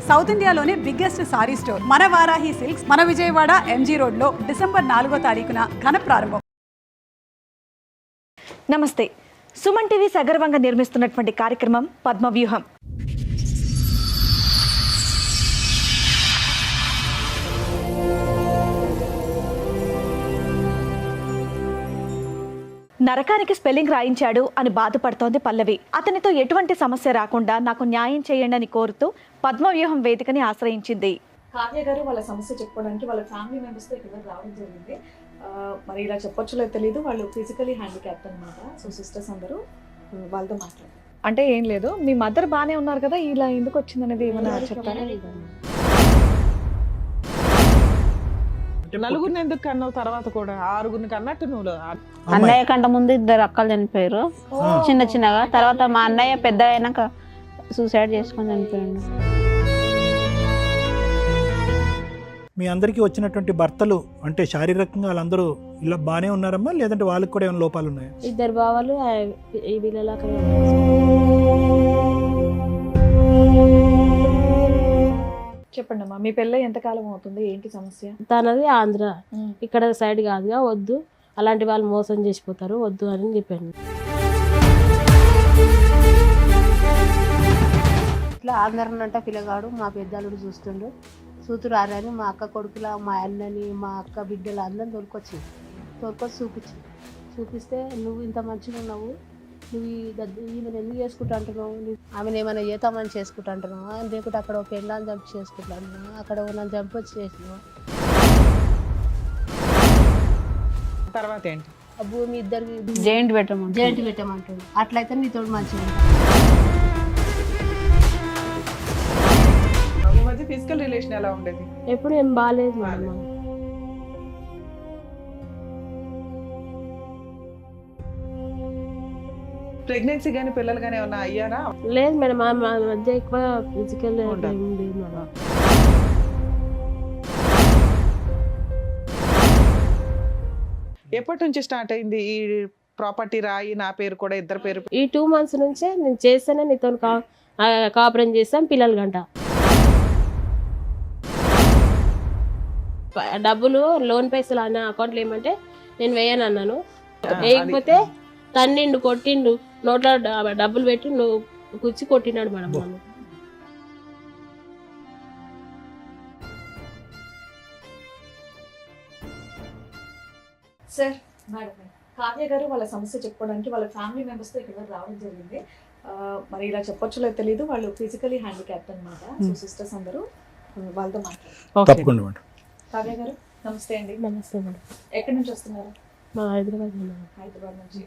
South ఇండియాలోనే biggest sorry store మన Varahi silks మన విజయవాడ ఎంజీ రోడ్ లో డిసెంబర్ 4వ తారీఖున ఘన ప్రారంభం. నమస్తే. సుమన్ టీవీ సగర్వంగా నిర్మిస్తున్నటువంటి కార్యక్రమం పద్మవ్యూహం. నరకానికి స్పెల్లింగ్ రాయించాడు అని బాధపడుతోంది పల్లవి. అతనితో ఎటువంటి సమస్య రాకుండా నాకు న్యాయం చేయండి అని కోరుతూ పద్మవ్యూహం వేదికని ఆశ్రయించింది. కావ్య గారు వాళ్ళ సమస్య చెప్పుకోవడానికి వాళ్ళ ఫ్యామిలీ మెంబర్స్తో ఇక్కడ రావడం జరిగింది. మరి ఇలా చెప్పొచ్చులో తెలియదు, వాళ్ళు ఫిజికలీ హ్యాండిక్యాప్ట్ అనమాట. సో సిస్టర్స్ అందరూ వాళ్ళతో మాట్లాడారు. అంటే ఏం లేదు, మీ మదర్ బాగానే ఉన్నారు కదా, ఇలా ఎందుకు వచ్చింది అనేది ఏమన్నా చెప్తారా? నలుగురిని ఎందుకు కన్నావు? తర్వాత కూడా ఆరుగురిని కన్నట్టు నువ్వు. అన్నయ్య కంటే ముందు 2 అక్కలు చనిపోయారు చిన్న చిన్నగా. తర్వాత మా అన్నయ్య పెద్ద అయినాక సూసైడ్ చేసుకొని చనిపోయాడు. మీ అందరికీ వచ్చినటువంటి భర్తలు అంటే శారీరకంగా వాళ్ళందరూ ఇలా బాగానే ఉన్నారమ్మా, లేదంటే వాళ్ళకి కూడా ఏమైనా లోపాలు ఉన్నాయా? 2 బావలు ఈ వీళ్ళలాగా. చెప్పండి అమ్మా, మీ పెళ్ళి ఎంతకాలం అవుతుంది, ఏంటి సమస్య? తనది ఆంధ్ర, ఇక్కడ సైడ్ కాదుగా, వద్దు అలాంటి వాళ్ళు మోసం చేసిపోతారు, వద్దు అని చెప్పాను. ఇట్లా ఆంధ్రనంట పిల్లగాడు మా పెద్దలుడు చూస్తుండు, చూతురారని మా అక్క కొడుకుల మా అన్నని మా అక్క బిడ్డలు అందరిని తోలుకొచ్చి చూపిస్తే నువ్వు ఇంత మంచిగా ఉన్నావు, నువ్వు ఈమెను ఎందుకు చేసుకుంటా అంటున్నావు, ఆమెను ఏమైనా చేతామని చేసుకుంటా అంటున్నావు, లేకుంటే అక్కడ ఒక పెళ్ళాన్ని చంపి చేసుకుంటా అంటున్నావు, అక్కడ నన్ను చంపి వచ్చి చేసినావు. తర్వాత ఏంటి? ఆ భూమి ఇద్దరికి జైంట్ పెట్టమంటుంది. అట్లయితే నీతో మంచిగా ఈ మధ్య ఫిజికల్ రిలేషన్ ఎలా ఉండేది? ఎప్పుడు ఏం బాగాలేదు మేడం. ప్రెగ్నెన్సీ గానీ పిల్లలు గానీ ఏమన్నా అయ్యారా? లేదు మేడం, మా మధ్య ఎక్కువ ఫిజికల్ లేదు మేడం. ఎప్పటి నుంచి స్టార్ట్ అయింది ఈ ప్రాపర్టీ రాయి నా పేరు కూడా ఇద్దరు పేరు? ఈ 2 months నుంచే నేను చేస్తేనే నీతో కాపురం చేస్తాం పిల్లలు గంట. డబ్బులు లోన్ పైసలు అన్న అకౌంట్లో ఏమంటే నేను వేయను అన్నాను. వేయకపోతే తన్నిండు కొట్టిండు, నోట్లో డబ్బులు పెట్టి నువ్వు కూర్చి కొట్టినాడు మేడం నన్ను. సార్, మేడం, కావ్య గారు వాళ్ళ సమస్య చెప్పుకోవడానికి వాళ్ళ ఫ్యామిలీ మెంబర్స్తో ఇక్కడ రావడం జరిగింది. మరి ఇలా చెప్పొచ్చులో తెలియదు, వాళ్ళు ఫిజికలీ హ్యాండిక్యాప్ట్ అనమాట. సో సిస్టర్స్ అందరూ వాళ్ళతో మాట్లాడారు. తప్పకుండా మేడం. కావ్య గారు నమస్తే అండి. నమస్తే మేడం. ఎక్కడి నుంచి వస్తున్నారు? మా హైదరాబాద్ నుంచి.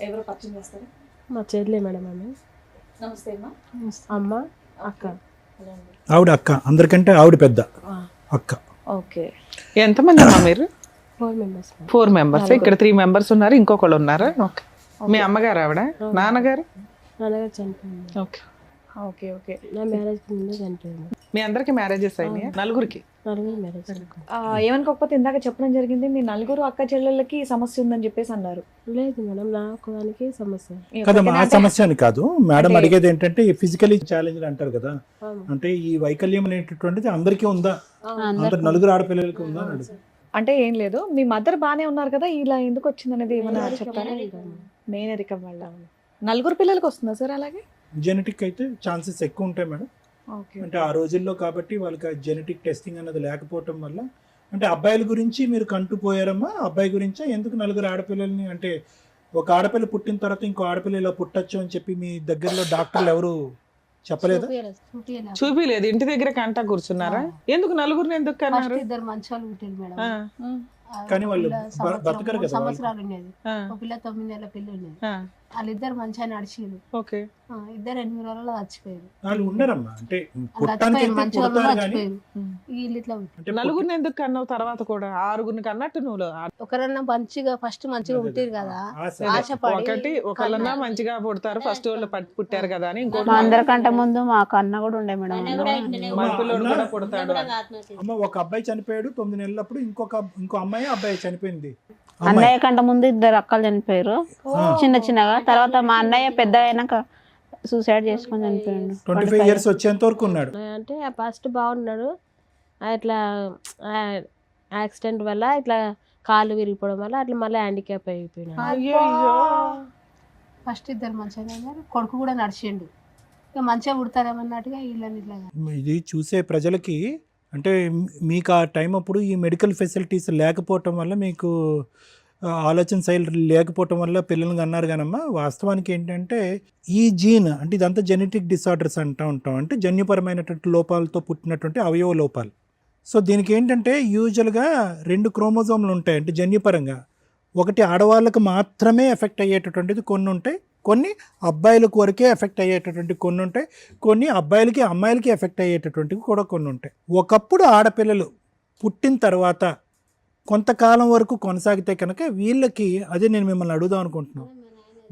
ఎవరు పరిచయం చేస్తారా? మా చెల్లె మేడం. ఆమె నమస్తే అమ్మా. అమ్మ అక్క. ఆవిడ అక్క, అందరికంటే ఆవిడ పెద్ద అక్క. ఓకే. ఎంతమంది అమ్మా మీరు? 4 members. 4 members. ఇక్కడ 3 members ఉన్నారు, ఇంకొకళ్ళు ఉన్నారా? ఓకే. మీ అమ్మగారు ఆవిడ? నాన్నగారు? నాన్నగారు చనిపోయింది. Okay okay okay. నా మ్యారేజ్ ముందే చనిపోయింది. మీ అందరికి మ్యారేజెస్ అయినాయి? నలుగురికి మ్యారేజ్. ఏమనుకోకపోతే ఇందాక చెప్పడం జరిగింది, మీ 4 అక్క చెల్లెళ్ళకి సమస్య ఉందని చెప్పేసి అన్నారు. లేదు మేడం, నాకు దానికి సమస్య కదమ్మా, ఆ సమస్య అని కాదు మేడం. అడిగేది ఏంటంటే ఫిజికలీ ఛాలెంజ్ అంటారు కదా, అంటే ఈ వైకల్యం అనేటటువంటిది అందరికీ ఉందా, అందరు 4 ఆడపిల్లలకి ఉందా అని అడుగు. అంటే ఏం లేదు, మీ మదర్ బాగానే ఉన్నారు కదా, ఇలా ఎందుకు వచ్చింది అనేది ఏమన్నా చెప్తారా? మేనరికం వల్ల 4 పిల్లలకి వస్తుందా సార్? అలాగే జెనెటిక్ అయితే ఛాన్సెస్ ఎక్కువ ఉంటాయి మేడం. అంటే ఆ రోజుల్లో కాబట్టి వాళ్ళకి జెనెటిక్ టెస్టింగ్ అన్నది లేకపోవటం వల్ల. అంటే అబ్బాయిల గురించి మీరు కంటుపోయారమ్మా, అబ్బాయి గురించా? ఎందుకు 4 ఆడపిల్లల్ని, అంటే ఒక ఆడపిల్ల పుట్టిన తర్వాత ఇంకో ఆడపిల్ల ఇలా పుట్టచ్చు అని చెప్పి మీ దగ్గరలో డాక్టర్లు ఎవరు చెప్పలేదా? చూపిలేదు, ఇంటి దగ్గర కంటా కూర్చున్నారా? ఎందుకు నలుగురిని ఎందుకు కన్నారు? 2 మంచి వాళ్ళు పుట్టారు మేడం. కానీ వాళ్ళు బతకరు కదా. సంవత్సరాలు ఉండేది, ఒక పిల్ల 9 నెలల పిల్ల ఉండేది. వాళ్ళిద్దరు మంచిగా నడిచిరు. ఓకే. ఇద్దరు 8 రోజుల్లో చచ్చిపోయారు. వాళ్ళు ఉండరమ్మా, అంటే నలుగురిని ఎందుకు కన్నావు? తర్వాత కూడా ఆరుగురిని కన్నట్టు నువ్వు. ఒకరన్నా మంచిగా ఫస్ట్ మంచిగా పుట్టారు కదా, ఆశపడి ఒకళ్ళన్నా మంచిగా పుడతారు ఫస్ట్ వాళ్ళు పుట్టారు కదా అని. ఇంకోటి అందరికంటే ముందు మా కన్న కూడా ఉండే మేడం. మగపిల్లోడు కూడా పుడతాడు. అమ్మ, ఒక అబ్బాయి చనిపోయాడు 9 నెలలప్పుడు, ఇంకో అబ్బాయి చనిపోయింది. అన్నయ్య కంటే ముందు 2 అక్కలు చనిపోయారు చిన్న చిన్నగా. తర్వాత మా అన్నయ్య పెద్ద అయినాక సూసైడ్ చేసుకొని చనిపోయిండు 25 ఇయర్స్ వచ్చేంత వరకు ఉన్నాడు. అంటే ఫస్ట్ బాగున్నాడు, ఇట్లా యాక్సిడెంట్ వల్ల ఇట్లా కాళ్ళు విరిగిపోవడం వల్ల అట్లా మళ్ళీ హ్యాండిక్యాప్ అయిపోయినాడు. అయ్యో ఫస్ట్ ఇద్దరు మంచిగా ఉన్నారు, కొడుకు కూడా నడిచిండు, ఇక మంచిగా పుడతారేమన్నట్టుగా వీళ్ళని ఇట్లా. ఇది చూసే ప్రజలకి అంటే మీకు ఆ టైం అప్పుడు ఈ మెడికల్ ఫెసిలిటీస్ లేకపోవటం వల్ల మీకు ఆలోచన శైలి లేకపోవటం వల్ల పిల్లల్ని అన్నారు కానమ్మా, వాస్తవానికి ఏంటంటే ఈ జీన్ అంటే ఇదంతా జెనెటిక్ డిసార్డర్స్ అంటూ ఉంటాం, అంటే జన్యుపరమైనటువంటి లోపాలతో పుట్టినటువంటి అవయవ లోపాలు. సో దీనికి ఏంటంటే యూజువల్గా 2 క్రోమోజోమ్లు ఉంటాయి, అంటే జన్యుపరంగా. ఒకటి ఆడవాళ్ళకు మాత్రమే ఎఫెక్ట్ అయ్యేటటువంటిది కొన్ని ఉంటాయి, కొన్ని అబ్బాయిలకు వరకే ఎఫెక్ట్ అయ్యేటటువంటి కొన్ని ఉంటాయి, కొన్ని అబ్బాయిలకి అమ్మాయిలకి ఎఫెక్ట్ అయ్యేటటువంటివి కూడా కొన్ని ఉంటాయి. ఒకప్పుడు ఆడపిల్లలు పుట్టిన తర్వాత కొంతకాలం వరకు కొనసాగితే కనుక వీళ్ళకి, అదే నేను మిమ్మల్ని అడుగుదాం అనుకుంటున్నాను,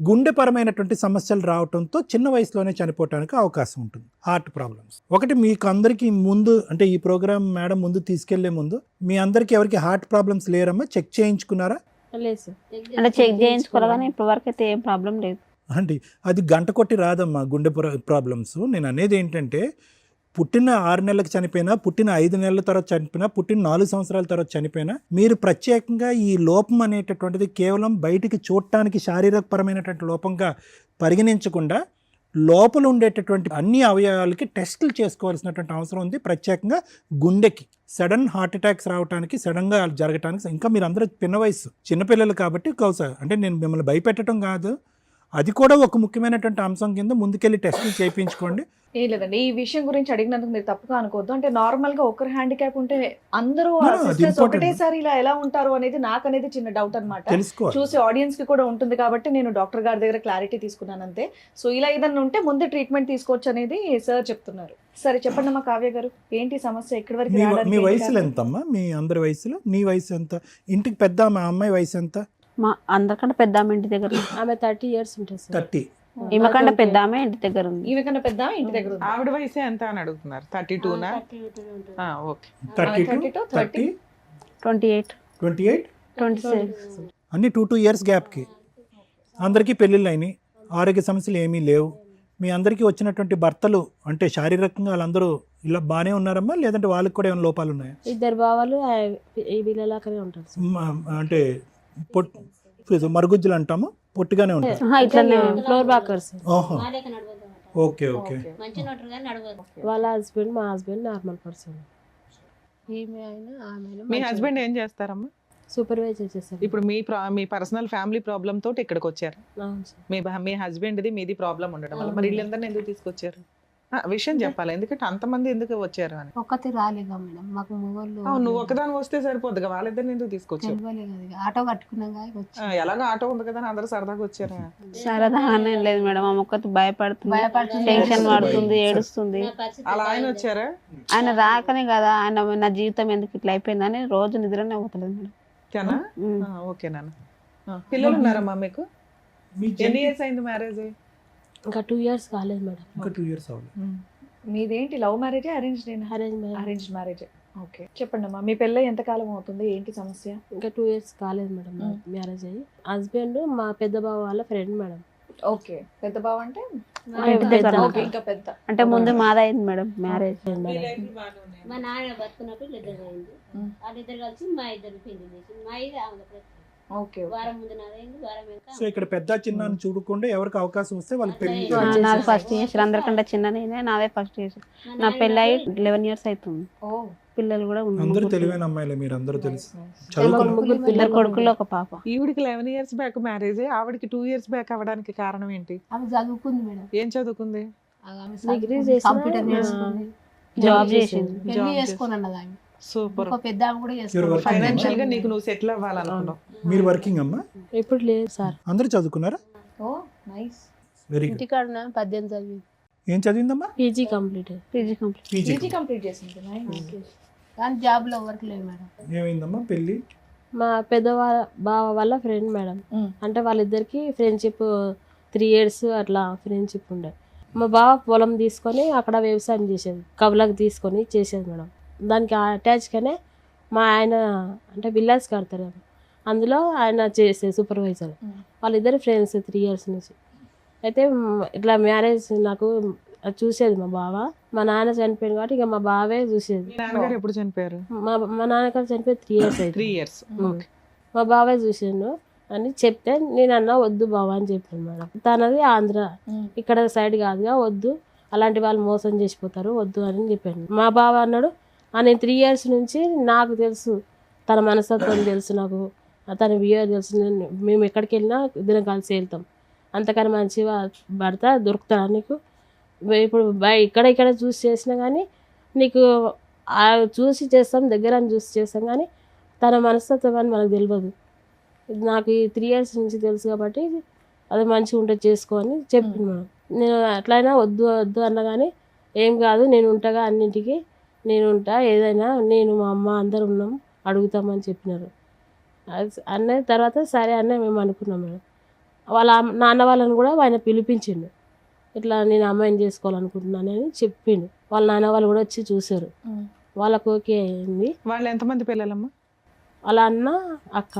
గుండెపరమైనటువంటి సమస్యలు రావడంతో చిన్న వయసులోనే చనిపోవడానికి అవకాశం ఉంటుంది. హార్ట్ ప్రాబ్లమ్స్ ఒకటి. మీకు అందరికీ ముందు అంటే ఈ ప్రోగ్రామ్ మేడం ముందు తీసుకెళ్లే ముందు మీ అందరికీ ఎవరికి హార్ట్ ప్రాబ్లమ్స్ లేరమ్మా? చెక్ చేయించుకున్నారా? లేదు సార్. అంటే చెక్ చేయించుకోవాలి కానీ ఇప్పటి వరకు అయితే ఏం ప్రాబ్లం లేదు. అంటే అది గంట కొట్టి రాదమ్మా గుండె ప్రాబ్లమ్స్. నేను అనేది ఏంటంటే పుట్టిన 6 నెలలకు చనిపోయినా, పుట్టిన 5 నెలల తర్వాత చనిపోయినా, పుట్టిన 4 సంవత్సరాల తర్వాత చనిపోయినా, మీరు ప్రత్యేకంగా ఈ లోపం అనేటటువంటిది కేవలం బయటికి చూడటానికి శారీరకపరమైనటువంటి లోపంగా పరిగణించకుండా లోపల ఉండేటటువంటి అన్ని అవయవాలకి టెస్టులు చేసుకోవాల్సినటువంటి అవసరం ఉంది. ప్రత్యేకంగా గుండెకి సడన్ హార్ట్ అటాక్స్ రావడానికి, సడన్గా జరగటానికి. ఇంకా మీరు అందరూ చిన్న వయసు చిన్నపిల్లలు కాబట్టి అంటే నేను మిమ్మల్ని భయపెట్టడం కాదు, అది కూడా ఒక ముఖ్యమైనటువంటి అంశం కింద ముందుకెళ్ళి టెస్టులు చేయించుకోండి. ఏం లేదండి, ఈ విషయం గురించి అడిగినందుకు మీరు తప్పుగా అనుకోవద్దు. అంటే నార్మల్ గా ఒకరు హ్యాండిక్యాప్ ఉంటే అందరూ No, no, అది సిస్టర్స్ important. ఒకటేసారి ఇలా ఎలా ఉంటారు అనేది నాకు అనేది చిన్న డౌట్ అన్నమాట. తెలుసుకోవాలి. చూసి ఆడియన్స్ కి కూడా ఉంటుంది కాబట్టి నేను డాక్టర్ గారి దగ్గర క్లారిటీ తీసుకున్నాను అంతే. సో ఇలా ఏదన్నా ఉంటే ముందే ట్రీట్మెంట్ తీసుకోవచ్చు అనేది సార్ చెప్తున్నారు. సరే చెప్పండి అమ్మా కావ్య గారు, ఏంటి సమస్య? ఎక్కడి వరకు రావడానికి మీ ఏంటి వయసులో కారణం? ఎంతమ్మా? మీ అందరి వయసులో నీ వయసు ఎంత? ఇంటికి పెద్ద మా అమ్మాయి వయసు ఎంత? మా అందరికంటే పెద్ద ఆమె ఇంటి దగ్గర ఉంది. ఆమె 30 years ఉంటుంది సార్. 30. ఈమె కంటే పెద్ద ఆమె ఇంటి దగ్గర ఉంది. ఈమె కన్నా పెద్ద ఇంటి దగ్గర ఉంది. ఆవిడ వయసు ఎంత అని అడుగుతున్నారు? 32నా? ఓకే. 32, 30, 28 28 26 అన్ని 2 years గ్యాప్కి అందరికీ పెళ్ళిళ్ళు అయినాయి, ఆరోగ్య సమస్యలు ఏమీ లేవు. మీ అందరికీ వచ్చినటువంటి భర్తలు అంటే శారీరకంగా వాళ్ళందరూ ఇలా బాగానే ఉన్నారమ్మా, లేదంటే వాళ్ళకి కూడా ఏమైనా లోపాలు ఉన్నాయా? 2 బావాలు ఈ వీళ్ళలాగానే ఉంటారు సార్. అంటే మరుగుజ్జులు అంటాము, పొట్టిగానే ఉంటారు. ఇట్లనే ఫ్లోర్ బాకర్స్. ఓహో, ఓకే ఓకే. వాళ్ళ హస్బెండ్ మా హస్బెండ్ నార్మల్ పర్సన్. ఈమె అయినా ఆమె అయినా మీ మంచిగా హస్బెండ్ ఏం చేస్తారమ్మా? సూపర్వైజర్ చేస్తారు. ఇప్పుడు మీ పర్సనల్ ఫ్యామిలీ ప్రాబ్లమ్ తోటి ఇక్కడికి వచ్చారు. అవును సార్. మీ హస్బెండ్ది మీది ప్రాబ్లం ఉండడం వల్ల మరి వీళ్ళందరినీ ఎందుకు తీసుకొచ్చారు? విషయం చెప్పాలి, ఎందుకంటే అంతమంది ఎందుకు వచ్చారు అని. ఒక్కతే రాలేగా మేడం, మాకు మొగోళ్ళు నువ్వు ఒకదాని వస్తే సరిపోద్దిగా, వాళ్ళిద్దరిని ఎందుకు తీసుకొచ్చారు? తెలియలేదు కదా, ఆటో కట్టుకున్నాగా వచ్చి ఎలాగో ఆటో ఉంది కదా అని అందరూ సరదాగా వచ్చారు. సరదాగానే లేదు మేడం, ఆమె ఒక్కటి భయపడుతుంది, టెన్షన్ పడుతుంది, ఏడుస్తుంది. అలా ఆయన వచ్చారా? ఆయన రాకనే కదా, ఆయన నా జీవితం ఎందుకు ఇట్లా అయిపోయిందని రోజు నిద్రనే పోతలేదు మేడం. ఓకేనా? ఓకే నాన్న. పిల్లలు ఉన్నారమ్మా మీకు? ఎన్ని ఇయర్స్ అయింది మ్యారేజ్? ఇంకా 2 years కాలేదు మేడం. ఇంకా 2 years అవ్వాలి. మీదేంటి love marriage arranged? Arrange marriage. Okay చెప్పండి అమ్మా, మీ పెళ్ళి ఎంత కాలం అవుతుంది? ఏంటి సమస్య? ఇంకా 2 years కాలేదు మేడం మ్యారేజ్ అయ్యి. హస్బెండ్ మా పెద్ద బావ వాళ్ళ ఫ్రెండ్ మేడం. ఓకే, పెద్ద బావ అంటే ఇంటి దగ్గర ఓకే, ఇంకా పెద్ద. అంటే ముందు మాదైంది మేడం మ్యారేజ్. మా నాన్న బతుకున్నప్పుడు ఇద్దరు అయింది, వాళ్ళిద్దరు కలిసి మా ఇద్దరు పెళ్లి చేసి మా ఇది ఓకే వారం ముందు నాదైంది, వారం వెనక సో ఇక్కడ పెద్ద చిన్న అని చూడకుండా ఎవరికి అవకాశం వస్తే వాళ్ళకి పెళ్లి నాది ఫస్ట్ చేసారు, అందరికంటే చిన్న నేనే, నాదే ఫస్ట్ చేసారు. నా పెళ్ళి అయ్యి 11 years అవుతుంది, ఓ పిల్లలు కూడా అందరూ ఉన్నారు. తెలివైన అమ్మాయిలే, మీరు అందరూ తెలుసు. ఇద్దరు కొడుకులు ఒక పాప. ఈవిడికి 11 years బ్యాక్ మ్యారేజ్, ఆవిడకి 2 years బ్యాక్ అవ్వడానికి కారణం ఏంటి? ఆమె చదువుకుంది మేడం, ఏం చదువుకుంది? ఆమె డిగ్రీ చదువుకుంది, చేసిన కంప్యూటర్ నేర్చుకుంది, జాబ్ చేసింది. పెళ్లి చేసుకొని అన్నది ఆమె. సూపర్. ఒక పెద్ద ఆమె కూడా You're చేసుకుంది. working. ఫైనాన్షియల్ గా నీకు నువ్వు సెటిల్ అవ్వాలనుకున్నావు. మీరు వర్కింగ్ అమ్మా? ఇప్పుడు లేదు సార్. అందరూ చదువుకున్నారా? Oh nice. Very good. ఇంటికాడ 18 చదివి ఏం చదివిందమ్మా? PG complete. PG complete. PG complete చేసింది. కానీ జాబ్ లో వర్క్ లేదు మేడం. ఏమైందమ్మా పెళ్లి? మా పెద్ద బావ వాళ్ళ ఫ్రెండ్ మేడం. అంటే వాళ్ళిద్దరికి ఫ్రెండ్షిప్ 3 years అట్లా ఫ్రెండ్షిప్ ఉండే. మా బావ పొలం తీసుకొని అక్కడ వ్యవసాయం చేసేది, కవులకు తీసుకొని చేసేది మేడం. దానికి అటాచ్గానే మా ఆయన అంటే విల్లాస్ కడతారు, అందులో ఆయన చేసే సూపర్వైజర్. వాళ్ళిద్దరు ఫ్రెండ్స్ 3 years నుంచి. అయితే ఇట్లా మ్యారేజ్ నాకు అది చూసేది మా బావ. మా నాన్న చనిపోయింది కాబట్టి ఇక మా బావే చూసేది. మీ నాన్నగారు ఎప్పుడు చనిపోయారు? మా నాన్నగారు చనిపోయి 3 years అయితే 3 years. మా బావే చూసిండు అని చెప్తే నేను అన్నా వద్దు బావ అని చెప్పాను మేడం. తనది ఆంధ్ర, ఇక్కడ సైడ్ కాదుగా, వద్దు అలాంటి వాళ్ళు మోసం చేసిపోతారు వద్దు అని చెప్పాను. మా బావ అన్నాడు నేను 3 years నుంచి నాకు తెలుసు, తన మనస్తత్వం తెలుసు, నాకు తన బిహేవియర్ తెలుసు, మేము ఎక్కడికి వెళ్ళినా ఇద్దరం కలిసి వెళ్తాం, అంతకన్నా మంచిగా భర్త దొరుకుతాడా నీకు? ఇప్పుడు ఇక్కడ చూసి చేసినా కానీ నీకు చూసి చేస్తాం, దగ్గర చూసి చేస్తాం కానీ తన మనస్తత్వం అని మనకు తెలియదు. నాకు ఈ 3 years నుంచి తెలుసు కాబట్టి అది మంచిగా ఉంటే చేసుకో అని చెప్పింది మేడం. నేను అట్లయినా వద్దు వద్దు అన్నా కానీ ఏం కాదు, నేను ఉంటాగా, అన్నింటికి నేను ఉంటా, ఏదైనా నేను మా అమ్మ అందరు ఉన్నాం అడుగుతామని చెప్పినారు. అన్న తర్వాత సరే అన్న మేము అనుకున్నాం మేడం. వాళ్ళ నాన్న వాళ్ళని కూడా ఆయన పిలిపించిండు, ఇట్లా నేను అమ్మాయిని చేసుకోవాలనుకుంటున్నాను అని చెప్పిండు. వాళ్ళ నాన్న వాళ్ళు కూడా వచ్చి చూసారు, వాళ్ళకు ఓకే అయింది. వాళ్ళు ఎంతమంది పిల్లలమ్మా? వాళ్ళ అన్న అక్క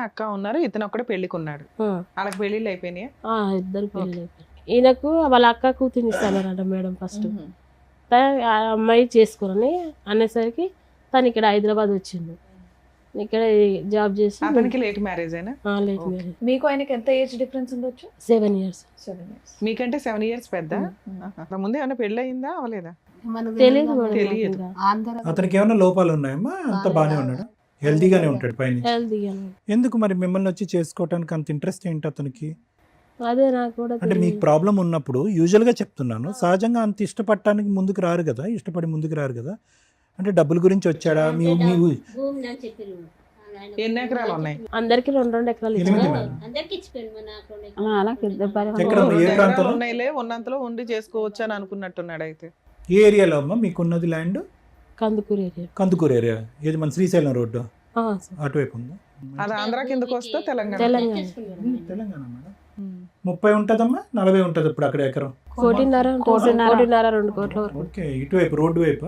అక్క ఉన్నారు, ఇతను ఒక్కడే పెళ్లికున్నాడు. వాళ్ళకి పెళ్లిళ్ళు అయిపోయినాయా? ఇద్దరు పెళ్ళి అయిపోయింది. ఈయనకు వాళ్ళ అక్క కూతురిస్తానంట మేడం. ఫస్ట్ ఆ అమ్మాయి చేసుకోరని అనేసరికి తను ఇక్కడ హైదరాబాద్ వచ్చిండు, ఇక్కడ జాబ్ చేసి. అతనికి లేట్ మ్యారేజ్ అయినా? Late marriage. మీకు ఆయనకి ఎంత ఏజ్ డిఫరెన్స్ ఉండొచ్చు? 7 years. మీకంటే 7 years పెద్ద. ముందే ఏమైనా పెళ్లి అయిందా అవలేదా? మనకు తెలియదు మేడం. తెలియదు. ఇంకా ఆంధ్ర అతనికి ఏమైనా లోపాలు ఉన్నాయమ్మా? అంత బాగానే ఉన్నాడు, హెల్తీగానే ఉంటాడు పైన. హెల్తీగా. ఎందుకు మరి మిమ్మల్ని వచ్చి చేసుకోవటానికి అంత ఇంట్రెస్ట్ ఏంటి అతనికి? అదే నాకు కూడా అంటే మీకు ప్రాబ్లం ఉన్నప్పుడు యూజువల్గా చెప్తున్నాను, సహజంగా అంత ఇష్టపడటానికి ముందుకు రారు కదా, ఇష్టపడి ముందుకు రారు కదా. అంటే డబ్బుల గురించి వచ్చాడా? మీ భూమి నాకు చెప్పారు. ఎన్ని ఎకరాలు ఉన్నాయి? అందరికి 2 ఎకరాలు ఎనిమిది ఇచ్చారు. మేడం. అందరికి ఇచ్చిపోయాడు మా నాకు 2 మా నాన్నకి 2 భార్యలు. ఎక్కడ? ఏ రెండు ఎకరాలు ప్రాంతంలో? ఉన్నాయిలే, ఉన్నంతలో ఉండి చేసుకోవచ్చు అని అనుకున్నట్టున్నాడు. అయితే ఏ ఏరియాలో అమ్మా మీకున్నది land? Kandukur area. Kandukur area. ఏది మన శ్రీశైలం రోడ్డు అటువైపు ఉందా? అది ఆంధ్ర కిందకు వస్తే తెలంగాణ. తెలంగాణ. తెలంగాణ మేడం. 30 ఉంటుందమ్మా, 40 ఉంటుంది ఇప్పుడు అక్కడ ఎకరం. 1.5 2 కోట్ల వరకు. ఓకే, ఇటువైపు రోడ్డు వైపు.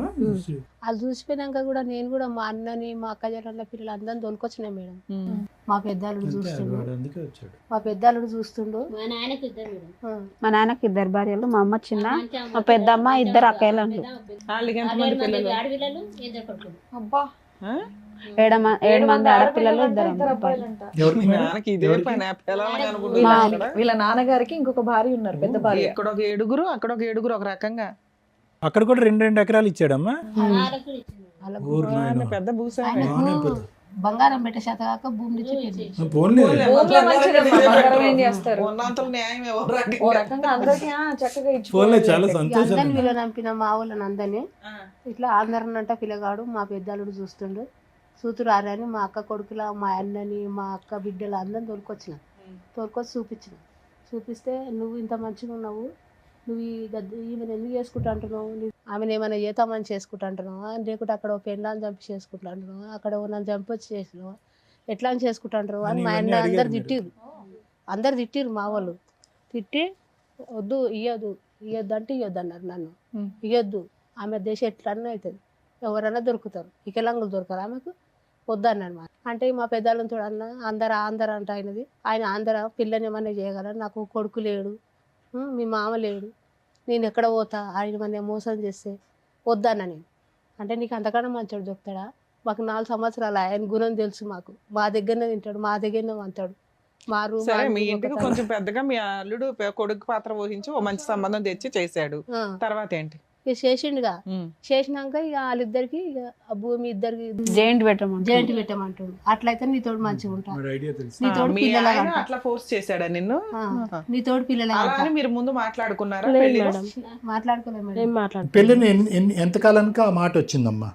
వాళ్ళు చూసిపోయినాక కూడా నేను కూడా మా అన్నని మా అక్క చెల్లెళ్ళ పిల్లలు అందరిని తోలుకొచ్చినాయి మేడం. మా పెద్దాలుడు చూస్తుండు, అందుకే వచ్చాడు. మా పెద్దాలుడు చూస్తుండు. మా నాయనకు 2 మేడం. మా నాన్నకి 2 భార్యలు, మా అమ్మ చిన్న, మా పెద్దమ్మ 2 అక్కయ్యలు. వాళ్ళకి ఎంతమంది పిల్లలు? ఆడపిల్లలు 2 కొడుకులు. అబ్బా, 7 మంది ఆడపిల్లలు, 2 అబ్బాయిలు. ఎవరికి మేడం? నాన్నకి ఇదే పని పిల్లలని అనుకుంటున్నాడు. వీళ్ళ నాన్నగారికి ఇంకొక భార్య ఉన్నారు, పెద్ద భార్య. ఇక్కడ ఒక 7, అక్కడ ఒక 7 ఒక రకంగా. అక్కడ కూడా 2 ఎకరాలు ఇచ్చాడమ్మా. వాళ్ళకు ఇచ్చింది. వాళ్ళకు ఊరు నాయనా. పెద్ద భూసామే. ఆయనకు బంగారం పెట్టే శాత కాక భూమి నుంచి పెళ్లి. పోన్లే. ఊర్లో మంచిదమ్మా, బంగారం ఏం చేస్తారు? ఉన్నంతలో న్యాయం ఎవరు? ఓ రకంగా అందరికీ చక్కగా పోన్లే, ఇచ్చుకోవాలి. చాలా ఇక సంతోషం. అందరిని వీళ్ళని నంపిన మా వాళ్ళని అందరినీ ఇట్లా ఆంధ్రనంట పిల్లగాడు మా పెద్దాలుడు చూస్తుండు, సూతురారని మా అక్క కొడుకుల మా అన్నని మా అక్క బిడ్డలు అందరిని తోలుకొచ్చిన, తోలుకొచ్చి చూపిస్తే నువ్వు ఇంత మంచిగా ఉన్నావు, నువ్వు ఈమెను ఎందుకు చేసుకుంటా అంటున్నావు, ఆమెను ఏమైనా చేతామని చేసుకుంటా అంటున్నావా, లేకుంటే అక్కడ పెళ్ళాన్ని చంపి చేసుకుంటా అంటున్నావా, అక్కడ నన్ను చంపి వచ్చి చేసినావా, ఎట్లా అని చేసుకుంటా అంటున్నావు అని మా అన్న అందరు తిట్టిరు మా వాళ్ళు. తిట్టి వద్దు ఇయ్యొద్దు అంటే ఇయ్యొద్దు అన్నారు నన్ను. ఇయ్యొద్దు, ఆమె దేశం ఎట్లన్నా అవుతుంది, ఎవరైనా దొరుకుతారు, వికలాంగులు దొరకరు, ఆమెకు వద్దన్నాడు. అంటే మా పెద్దలను చూడన్న ఆంధ్ర అంట ఆయన ఆంధ్ర పిల్లని ఏమన్నా చేయగలరు, నాకు కొడుకు లేడు, మీ మామ లేడు, నేను ఎక్కడ పోతా, ఆయన మన మోసం చేస్తే వద్దన్నా నేను. అంటే నీకు అంతకన్నా మంచోడు దొరుకుతాడా, మాకు 4 సంవత్సరాలు ఆయన గుణం తెలుసు, మాకు మా దగ్గరనే తింటాడు, మా దగ్గరనే వంతాడు, మా రూమ్. సరే, మీ ఇంటికి కొంచెం పెద్దగా మీ అల్లుడు కొడుకు పాత్ర వహించి ఓ మంచి సంబంధం తెచ్చి చేశాడు. తర్వాత ఏంటి? ఇక చేసిండుగా, చేసినాక ఇక వాళ్ళిద్దరికి ఇక ఆ భూమి ఇద్దరికి జాయింట్ పెట్టమంటాడు. అట్లయితే నీతోడు మంచిగా ఉంటా, మరి ఐడియా తెలుసు. నీతోడు మీ పిల్లల ఆయన అట్లా ఫోర్స్ చేశాడా నిన్ను? నీతోడు పిల్లల అలా అని మీరు ముందు మాట్లాడుకున్నారా? లేదు పెళ్లిలో? మేడం, మాట్లాడుకోలేదు మేడం. ఏం మాట్లాడు. పెళ్ళిని ఎంతకాలానికి ఆ మాట వచ్చిందమ్మా?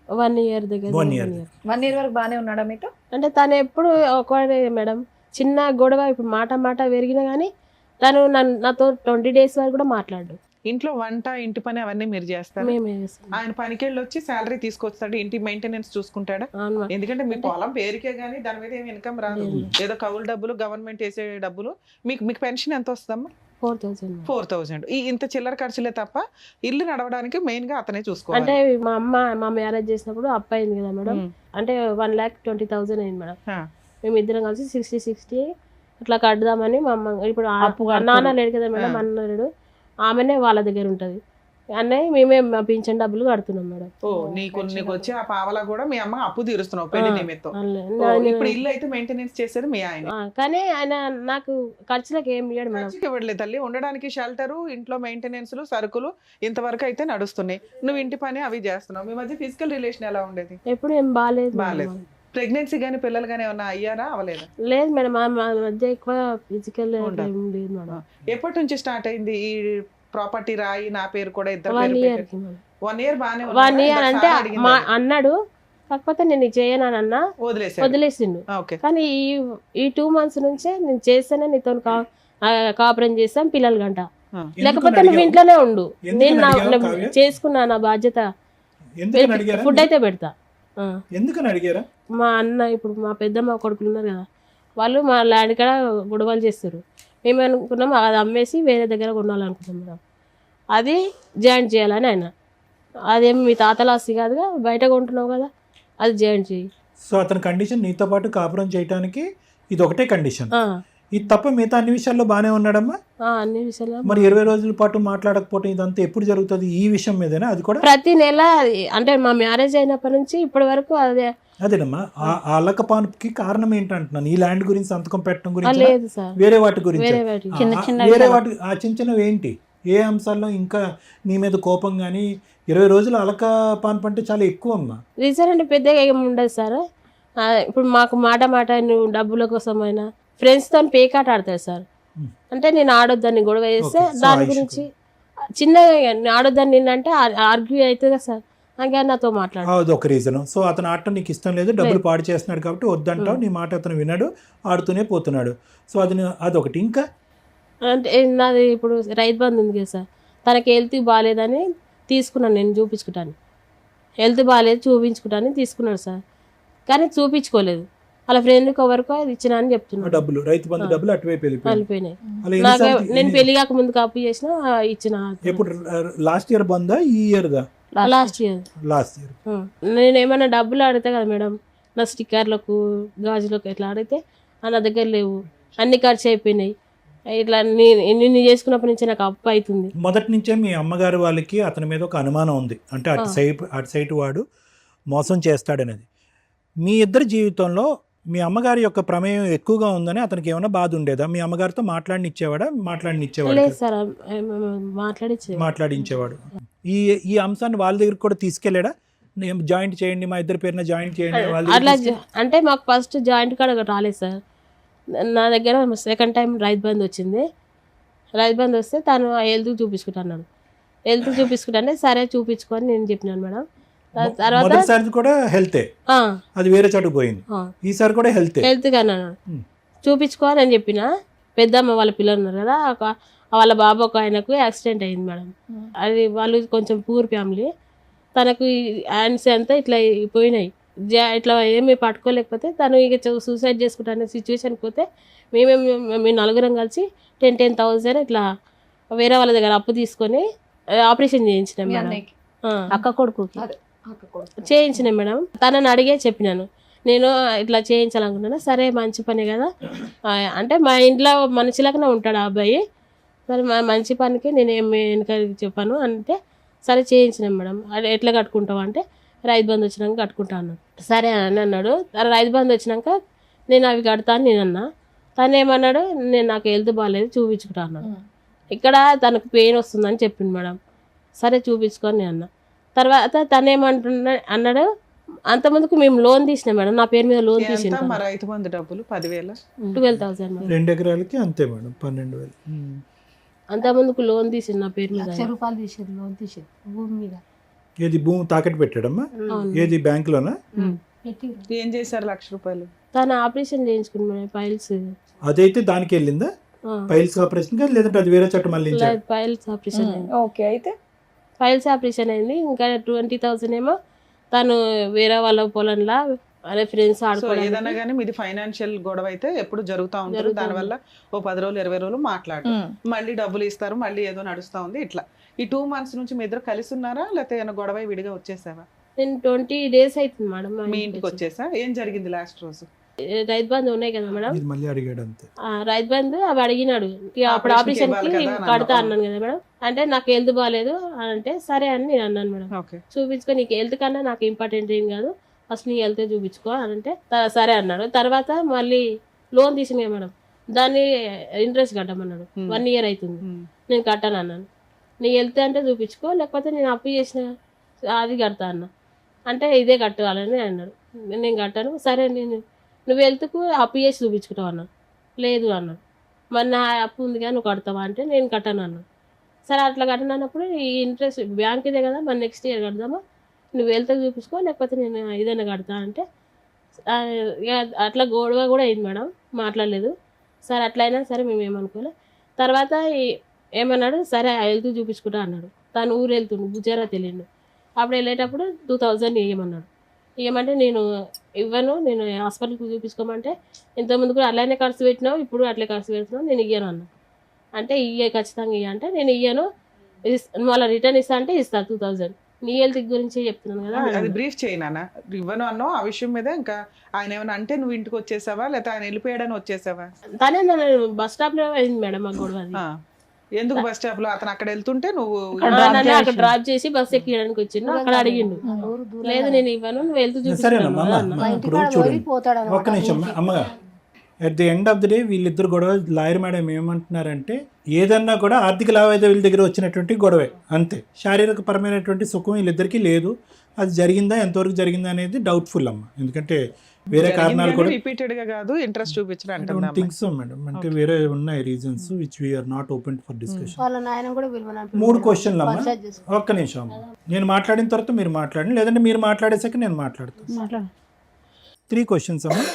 1 year దగ్గర. 1 year. 1 year వరకు బానే ఉన్నాడా మీతో? అంటే తను ఎప్పుడు ఒకడే మేడం, చిన్న గొడవ ఇప్పుడు మాట పెరిగినా కానీ తను నాతో 20 days వరకు కూడా మాట్లాడు. ఇంట్లో వంట ఇంటి పని అవన్నీ మీరు చేస్తారు? మేమే చేస్తాం. ఆయన పనికెళ్ళి వచ్చి శాలరీ తీసుకొస్తాడు, ఇంటి మెయింటెనెన్స్ చూసుకుంటాడా? అవును మేడం. ఎందుకంటే మీ పొలం పేరుకే గానీ దాని మీద ఏమి ఇన్కమ్ రాదు, ఏదో కౌలు డబ్బులు, గవర్నమెంట్ వేసే డబ్బులు. మీకు పెన్షన్ ఎంత వస్తుందమ్మా? 4,000 మేడం. 4,000. ఇంత చిల్లర ఖర్చులే తప్ప ఇల్లు నడవడానికి మెయిన్ గా అతనే చూసుకోవాలి. అంటే మా మ్యారేజ్ చేసినప్పుడు అప్పు అయింది కదా మేడం, అంటే 1,20,000 అయింది మేడం. మేము ఇద్దరం కలిసి 60 అట్లా కడదామని మా అమ్మ ఇప్పుడు అప్పు కడతారు. నాన్న లేడు కదా మేడం, అన్న లేడు, ఆమెనే వాళ్ళ దగ్గర ఉంటది. అన్నయ్య మేమే మా పింఛన్ డబ్బులు కడుతున్నాం మేడం. ఓ నీకు వచ్చే ఆ పావలా కూడా మీ అమ్మ అప్పు తీరుస్తున్నావు పెళ్లి నిమిత్తం. ఓ, ఇప్పుడు ఇల్లు అయితే మెయింటెనెన్స్ చేసేది మీ ఆయన. కానీ ఆయన నాకు ఖర్చులకు ఏం ఇయ్యాడు మేడం. ఖర్చుకి ఇవ్వట్లేదు తల్లి, ఉండడానికి షెల్టరు, ఇంట్లో మెయింటెనెన్స్, సరుకులు ఇంతవరకు అయితే నడుస్తున్నాయి. నువ్వు ఇంటి పని అవి చేస్తున్నావు. మీ మధ్య ఫిజికల్ రిలేషన్ ఎలా ఉండేది? ఎప్పుడు ఏం బాగాలేదు బాగాలేదు. ప్రెగ్నెన్సీ గానీ పిల్లలు గానీ ఏమన్నా అయ్యారా అవలేదా? లేదు మేడం, మా మధ్య ఎక్కువ ఫిజికల్ ఏం లేదు మేడం. ఎప్పటి నుంచి స్టార్ట్ అయింది ఈ ప్రాపర్టీ రాయి నా పేరు కూడా ఇద్దరు 1 year కి 1 year బానే 1 year అంటే మా అన్నాడు, కాకపోతే నేను చేయను అన్నా వదిలేసిండు. ఓకే. కానీ ఈ 2 months నుంచే నేను చేస్తేనే నీతో కాపురం చేస్తాం పిల్లలు గంట, లేకపోతే నువ్వు ఇంట్లోనే ఉండు, నేను చేసుకున్నా నా బాధ్యత, ఫుడ్ అయితే పెడతా. ఎందుకని అడిగారా? మా అన్న ఇప్పుడు మా పెద్దమ్మ కొడుకులు ఉన్నారు కదా, వాళ్ళు మా ల్యాండ్ కాడ గొడవలు చేస్తారు. మేము అనుకున్నాం అది అమ్మేసి వేరే దగ్గర కొనాలనుకున్నాం మేడం. అది జాయింట్ చేయాలని ఆయన, అదేమి మీ తాతల ఆస్తి కాదుగా, బయట కొంటున్నావు కదా, అది జాయింట్ చేయి. సో అతని కండిషన్ నీతో పాటు కాపురం చేయడానికి ఇది ఒకటే కండిషన్. ఇది తప్ప మిగతా అన్ని విషయాల్లో బానే ఉన్నాడమ్మా? అన్ని విషయాలు. మరి 20 రోజుల పాటు మాట్లాడకపోవటం ఇదంతా ఎప్పుడు జరుగుతుంది? ఈ విషయం మీదేనా? అది కూడా ప్రతి నెల, అంటే మా మ్యారేజ్ అయినప్పటి నుంచి ఇప్పటి వరకు అదే. అదేనమ్మా, ఆ అలకపాన్పుకి కారణం ఏంటంటున్నాను. ఈ ల్యాండ్ గురించి సంతకం పెట్టడం గురించి లేదు సార్, వేరే వాటి గురించి? వేరే వాటి వేరే వాటి ఆ చిన్న చిన్నవి ఏంటి? ఏ అంశాల్లో ఇంకా నీ మీద కోపం? కానీ 20 రోజులు అలకపాన్పు అంటే చాలా ఎక్కువ అమ్మా. రీజన్ అంటే పెద్దగా ఏమి ఉండదు సార్. ఇప్పుడు మాకు మాట నువ్వు డబ్బుల కోసమైనా ఫ్రెండ్స్తో పేకాట ఆడతారు సార్. అంటే నేను ఆడొద్దని గొడవ చేస్తే దాని గురించి చిన్నగా ఆడొద్దని నిన్నంటే ఆర్గ్యూ అవుతుందా సార్, ఇంకా నాతో మాట్లాడు. అది ఒక రీజన్. సో అతను ఆడటం నీకు ఇష్టం లేదు, డబ్బులు పాడు చేస్తున్నాడు కాబట్టి వద్దంటావు. నీ మాట అతను వినడు, ఆడుతూనే పోతున్నాడు. సో అదొకటి. ఇంకా అంటే నాది ఇప్పుడు రైతు బంధు ఉంది కదా సార్, తనకి హెల్త్ బాగాలేదని తీసుకున్నాను నేను చూపించుకుంటాను. హెల్త్ బాగాలేదు చూపించుకుంటాను తీసుకున్నాడు సార్, కానీ చూపించుకోలేదు. వాళ్ళ ఫ్రెండ్కి ఎవరికో అది ఇచ్చిన అని చెప్తున్నాను. డబ్బులు, రైతు బంధు డబ్బులు అటువైపు వెళ్ళిపోయినాయి. నేను పెళ్లి కాక ముందుకు అప్పు చేసిన ఇచ్చిన. ఎప్పుడు? లాస్ట్ ఇయర్ బందా ఈ ఇయర్ దా? Last year. నేను ఏమైనా డబ్బులు ఆడితే కదా మేడం, నా స్టిక్కర్లకు గాజులకు ఇట్లా ఆడితే నా దగ్గర లేవు, అన్ని ఖర్చు అయిపోయినాయి. ఇట్లా నేను చేసుకున్నప్పటి నుంచి నాకు అప్పు అవుతుంది. మొదటి నుంచే మీ అమ్మగారు వాళ్ళకి అతని మీద ఒక అనుమానం ఉంది, అంటే అటు సైడ్ వాడు మోసం చేస్తాడనేది. మీ ఇద్దరి జీవితంలో మీ అమ్మగారి యొక్క ప్రమేయం ఎక్కువగా ఉందని అతనికి ఏమైనా బాధ ఉండేదా? మీ అమ్మగారితో మాట్లాడించేవాడు? లేదు సార్, మాట్లాడించేవాడు. ఈ అంశాన్ని వాళ్ళ దగ్గర కూడా తీసుకెళ్ళాడా? జాయింట్ చేయండి, మా ఇద్దరి పేరున జాయింట్ చేయండి అట్లా. అంటే మాకు ఫస్ట్ జాయింట్ కార్డ్ రాలేదు సార్. నా దగ్గర సెకండ్ టైం రైతు బంధు వచ్చింది. రైతు బంధు వస్తే తను హెల్త్ చూపించుకుంటున్నాడు. హెల్త్ చూపించుకుంటే సరే చూపించుకొని నేను చెప్పినాను మేడం. తర్వాత కూడా హెల్తే, అది వేరే చోటుకు పోయింది. ఈసారి కూడా హెల్త్ కన్నా చూపించుకోని అని చెప్పిన. పెద్దమ్మ వాళ్ళ పిల్లలు ఉన్నారు కదా, వాళ్ళ బాబు ఒక ఆయనకు యాక్సిడెంట్ అయింది మేడం. అది వాళ్ళు కొంచెం పూర్ ఫ్యామిలీ, తనకు హ్యాండ్స్ అంతా ఇట్లా పోయినాయి. ఇట్లా ఏమి పట్టుకోలేకపోతే తను ఇక సూసైడ్ చేసుకుంటానే సిచ్యువేషన్కి పోతే మేము నలుగురం కలిసి 10,000 ఇట్లా వేరే వాళ్ళ దగ్గర అప్పు తీసుకొని ఆపరేషన్ చేయించినాం మేడం. అక్క కొడుకు చేయించినాం మేడం. తనని అడిగే చెప్పినాను నేను ఇట్లా చేయించాలనుకుంటున్నా. సరే మంచి పని కదా అంటే, మా ఇంట్లో మనిషిలాగానే ఉంటాడు ఆ అబ్బాయి. సరే మంచి పనికి నేను ఏమి చెప్పాను అంటే సరే చేయించినాం మేడం. అది ఎట్లా కట్టుకుంటావు అంటే రైతు బంధు వచ్చినాక కట్టుకుంటా అన్నాడు. సరే అని అన్నాడు. రైతు బంధు వచ్చినాక నేను అవి కడతాను నేను అన్నా. తను ఏమన్నాడు, నేను నాకు హెల్త్ బాగాలేదు చూపించుకుంటా అన్నాడు. ఇక్కడ తనకు పెయిన్ వస్తుందని చెప్పింది మేడం. సరే చూపించుకొని నేను అన్నా. తర్వాత తను అన్నాడు, అంతమందికి మేము లోన్ తీసినాం మేడం, నా పేరు మీద లోన్ తీసినాం. రైతు బంధు డబ్బులు 10,000 12,000 మేడం. 2 ఎకరాలకి అంతే మేడం, 12,000. అంతమందికి లోన్ తీసింది నా పేరు మీద. రూపాయలు తీసేది లోన్ తీసేది భూమి మీద. ఏది భూమి తాకట్టు పెట్టాడమ్మా? ఏది బ్యాంకులోనా? ఏం చేశారు? 1,00,000 రూపాయలు. తను ఆపరేషన్ చేయించుకున్నాను పైల్స్. అదైతే దానికి వెళ్ళిందా? పైల్స్ ఆపరేషన్ కా లేదంటే అది వేరే చోట మళ్ళీ? పైల్స్ ఆపరేషన్ అయింది. ఓకే, అయితే పైల్స్ ఆపరేషన్ అయింది. ఇంకా 20,000 ఏమో తను వేరే వాళ్ళ పొలంలో అదే ఫ్రెండ్స్ ఆడుకోవడం. ఏదైనా కానీ మీది ఫైనాన్షియల్ గొడవ అయితే ఎప్పుడు జరుగుతూ ఉంటారు. దానివల్ల ఓ 10 రోజులు 20 రోజులు మాట్లాడు, మళ్ళీ డబ్బులు ఇస్తారు, మళ్ళీ ఏదో నడుస్తూ ఉంది. ఇట్లా ఈ 2 months నుంచి మీ ఇద్దరు కలిసి ఉన్నారా, లేకపోతే ఏమైనా గొడవ విడిగా వచ్చేసావా? నేను 20 days అవుతుంది మేడం మీ ఇంటికి వచ్చేసా. ఏం జరిగింది లాస్ట్ రోజు? రైతు బంధు ఉన్నాయి కదా మేడం, ఇది మళ్ళీ అడిగాడు అంతే. రైతు బంధు అవి అడిగినాడు. ఇక అప్పుడు ఆపరేషన్ కి ఇవ్వాలి కదా అని కడతా అన్నాను. అన్నాను కదా మేడం. అంటే నాకు హెల్త్ బాగాలేదు అని అంటే సరే అని నేను అన్నాను మేడం. ఓకే. చూపించుకో, నీకు హెల్త్ కన్నా నాకు ఇంపార్టెంట్ ఏం కాదు, ఫస్ట్ నీ హెల్త్ చూపించుకో అని అంటే సరే అన్నాడు. తర్వాత మళ్ళీ లోన్ తీసింది మేడం, దాన్ని ఇంట్రెస్ట్ కట్టమన్నాడు. 1 year అవుతుంది, నేను కట్టాను అన్నాను. నీ హెల్త్ అంటే చూపించుకో, లేకపోతే నేను అప్పు చేసిన అది కడతా అన్న. అంటే ఇదే కట్టాలని అన్నాడు. నేను కట్టాను. సరే నువ్వు హెల్త్కు అప్పు చేసి చూపించుకుంటావు అన్నాను. లేదు అన్నాడు. మరి నా అప్పు ఉంది కానీ నువ్వు కడతావా అంటే నేను కట్టాను అన్నాను. సరే అట్లా కట్టినప్పుడు ఈ ఇంట్రెస్ట్ బ్యాంక్ ఇదే కదా, మరి నెక్స్ట్ ఇయర్ కడదామా, నువ్వు హెల్త్ చూపించుకో, లేకపోతే నేను ఏదైనా కడతా అంటే ఇక అట్లా గొడవ కూడా అయింది మేడం, మాట్లాడలేదు. సరే అట్లయినా సరే మేము ఏమనుకోలే. తర్వాత ఏమన్నాడు, సరే హెల్త్ చూపించుకుంటా అన్నాడు. తను ఊరు వెళ్తుండు, గుజరాత్ వెళ్ళిండు. అప్పుడు వెళ్ళేటప్పుడు 2000 ఇవ్వమన్నాడు. ఇవ్వమంటే నేను ఇవ్వను, నేను హాస్పిటల్కి చూపించుకోమంటే ఇంతకుముందు కూడా అలానే ఖర్చు పెట్టినావు, ఇప్పుడు అట్లే ఖర్చు పెడుతున్నావు, నేను ఇయ్యను అన్నా. అంటే ఖచ్చితంగా ఇయ్య అంటే నేను ఇయ్యను, మళ్ళీ రిటర్న్ ఇస్తా అంటే ఇస్తా 2000, నీ హెల్త్ గురించి చెప్తున్నాను కదా. అది బ్రీఫ్ చేయనా, ఇవ్వను అన్నో ఆ విషయం మీద. ఇంకా ఆయన ఏమైనా అంటే నువ్వు ఇంటికి వచ్చేసావా, లేకపోతే ఆయన వెళ్ళిపోయాడని వచ్చేసావా? తనే నన్ను బస్ స్టాప్ లో అయింది మేడం మా గొడవ అది. ఎందుకు బస్ స్టాప్ లో అతను అక్కడ వెళ్తుంటే నువ్వు నన్ను అక్కడ డ్రాప్ చేసి బస్ ఎక్కడానికి వచ్చిండు. అక్కడ అడిగిండు, లేదు నేను ఇవ్వను, నువ్వు వెళ్తూ సరేనమ్మా చూపిస్తాను. ఇప్పుడు చూడండి ఒక్క నిమిషం అమ్మగారు. At the end of the day వీళ్ళిద్దరు గొడవ, లాయర్ మేడం ఏమంటున్నారంటే ఏదన్నా కూడా ఆర్థిక లావాదేవీల దగ్గర వచ్చినటువంటి గొడవే అంతే, శారీరక పరమైనటువంటి సుఖం వీళ్ళిద్దరికీ లేదు. అది జరిగిందా, ఎంతవరకు జరిగిందా అనేది డౌట్ఫుల్ అమ్మ, ఎందుకంటే వేరే కారణాలు కూడా రిపీటెడ్ గా కాదు ఇంట్రెస్ట్ చూపించడం థింగ్స్ మేడం, అంటే వేరే ఉన్నాయి reasons which we are not open for discussion. వాళ్ళ నాయన కూడా పిలవనంటే 3 క్వశ్చన్లు అమ్మా. ఒక్క నిమిషం అమ్మ, నేను మాట్లాడిన తర్వాత మీరు మాట్లాడండి, లేదంటే మీరు మాట్లాడేసాక నేను మాట్లాడతాను. 3 క్వశ్చన్స్ అమ్మా.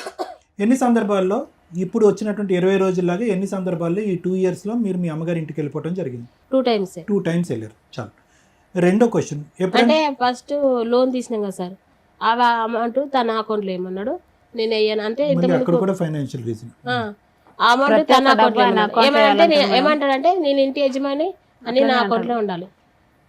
ఎన్ని సందర్భాల్లో ఇప్పుడు వచ్చినటువంటి 20 రోజుల్లాగా ఎన్ని సందర్భాల్లో ఈ 2 years లో మీరు మీ అమ్మగారి ఇంటికి వెళ్ళిపోవడం జరిగింది? 2 times. 2 times వెళ్ళారు, చాలు. రెండో క్వశ్చన్, అంటే ఫస్ట్ లోన్ తీసినాం కదా సార్, ఆ అమౌంట్ తన అకౌంట్లో ఏమన్నాడు, నేను అయ్యాను అంటే అక్కడ కూడా ఫైనాన్షియల్ రీజన్, ఆ అమౌంట్ తన అకౌంట్లో ఏమంటే ఏమంటాడంటే నేను ఇంటి యజమాని అని నా అకౌంట్లో ఉండాలి.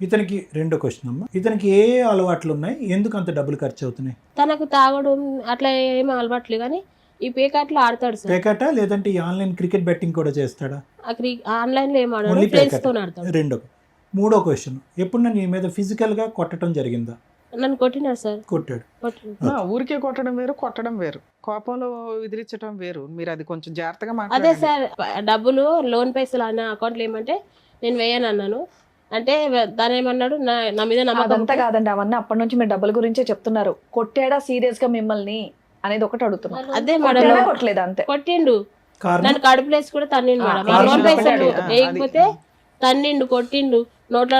ఇతనికి రెండో క్వశ్చన్ అమ్మా, ఇతనికి ఏ అలవాట్లు ఉన్నాయి, ఎందుకు అంత డబ్బులు ఖర్చు అవుతున్నాయి? తనకు తాగడం అట్లా ఏమీ అలవాట్లే, కానీ ఈ పేకాట్లో ఆడతాడు సార్. పేకాట లేదంటే ఈ ఆన్లైన్ క్రికెట్ బెట్టింగ్ కూడా చేస్తాడా? ఆన్లైన్ లో ఏం ఆడాడు, ఓన్లీ ఫ్రెండ్స్ పేకాట. తో ఆడతాడు. రెండో. మూడో క్వశ్చన్, ఎప్పుడు నీ మీద ఫిజికల్ గా కొట్టడం జరిగిందా? నన్ను కొట్టినాడు సార్. కొట్టాడు. ఊరికే కొట్టడం వేరు, కొట్టడం వేరు, కోపంలో విదిలించడం వేరు. మీరు అది కొంచెం జాగ్రత్తగా అదే మాట్లాడండి. సార్, డబ్బులు లోన్ పైసలు నా అకౌంట్లో ఏమంటే నేను వేయను అన్నాను. అంటే దాని ఏమన్నాడు, నా మీద నమ్మకం. అదంతా కాదండి, అవన్నీ అప్పటి నుంచి మీరు డబ్బుల గురించే చెప్తున్నారు. కొట్టాడా సీరియస్ గా మిమ్మల్ని అనేది ఒకటి అడుగుతున్నారు. అదే కొట్టాడా, మేడం, కొట్టలేదు అంతే. కొట్టిండు, కారణం? నన్ను కడుపు ప్లేస్ కూడా తన్నిండు మేడం. ఆ లోన్ పైసలు వేయకపోతే తన్నిండు, కొట్టిండు, నోట్లో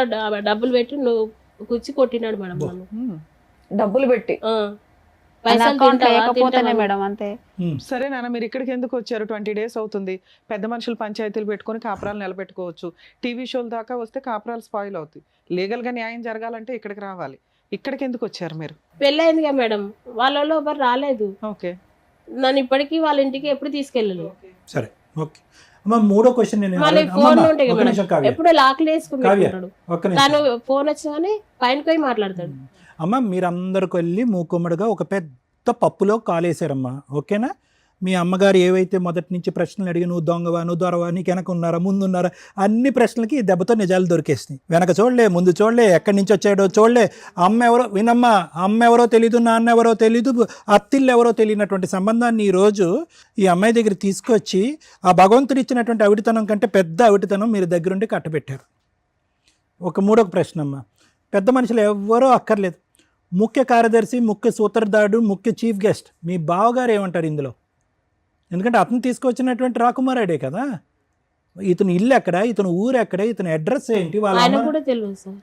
డబ్బులు పెట్టి నువ్వు కుచ్చి కొట్టినాడు మేడం నన్ను. డబ్బులు పెట్టి పైసలు లేకపోతేనే మేడం అంతే. సరే నాన్న, మీరు ఇక్కడికి ఎందుకు వచ్చారు? 20 days అవుతుంది. పెద్ద మనుషులు పంచాయతీలు పెట్టుకొని కాపురాలు నిలబెట్టుకోవచ్చు. టీవీ షోల దాకా వస్తే కాపురాలు స్పాయిల్ అవుతాయి. లీగల్ గా న్యాయం జరగాలంటే ఇక్కడికి రావాలి. ఇక్కడికి ఎందుకు వచ్చారు మీరు? పెళ్ళయింది కదా మేడం, వాళ్ళలో ఎవరు రాలేదు. ఓకే. నన్ను ఇప్పటికీ వాళ్ళ ఇంటికి ఎప్పుడు తీసుకెళ్ళలేదు. సరే, ఓకే అమ్మ. మూడో క్వశ్చన్ నేను మళ్ళీ ఫోన్ ఉంటాయి కదా మేడం, కావ్య, ఎప్పుడు లాక్లు వేసుకుంటాడు. ఒక్క నిమిషం. తను ఫోన్ వచ్చినా కానీ పైన పోయి మాట్లాడతాడు. అమ్మ, మీరందరికి వెళ్ళి మూకుమ్మడిగా ఒక పెద్ద పప్పులో కాలేశారమ్మా, ఓకేనా? మీ అమ్మగారు ఏవైతే మొదటి నుంచి ప్రశ్నలు అడిగి నువ్వు దొంగవా, నువ్వు దొరవా, నీకు వెనక ఉన్నారా, ముందు ఉన్నారా, అన్ని ప్రశ్నలకి ఈ దెబ్బతో నిజాలు దొరికేసినాయి. వెనక చూడలే, ముందు చూడలే, ఎక్కడి నుంచి వచ్చాడో చూడలే. అమ్మ ఎవరో వినమ్మా, అమ్మ ఎవరో తెలీదు, నాన్న ఎవరో తెలీదు, అత్తిళ్ళు ఎవరో తెలియనటువంటి సంబంధాన్ని ఈరోజు ఈ అమ్మాయి దగ్గర తీసుకొచ్చి ఆ భగవంతుడు ఇచ్చినటువంటి అవిటితనం కంటే పెద్ద అవిటితనం మీరు దగ్గరుండి కట్టబెట్టారు. మూడో ప్రశ్న అమ్మ, పెద్ద మనుషులు ఎవరో అక్కర్లేదు, ముఖ్య కార్యదర్శి, ముఖ్య సూత్రధారుడు, ముఖ్య చీఫ్ గెస్ట్ మీ బావగారు ఏమంటారు ఇందులో? ఎందుకంటే అతను తీసుకొచ్చినటువంటి రాకుమారాడే కదా. ఇతను ఇల్లు ఎక్కడ, ఇతను ఊరు ఎక్కడ, ఇతని అడ్రస్ ఏంటి, ఆయన కూడా తెలియదు సార్.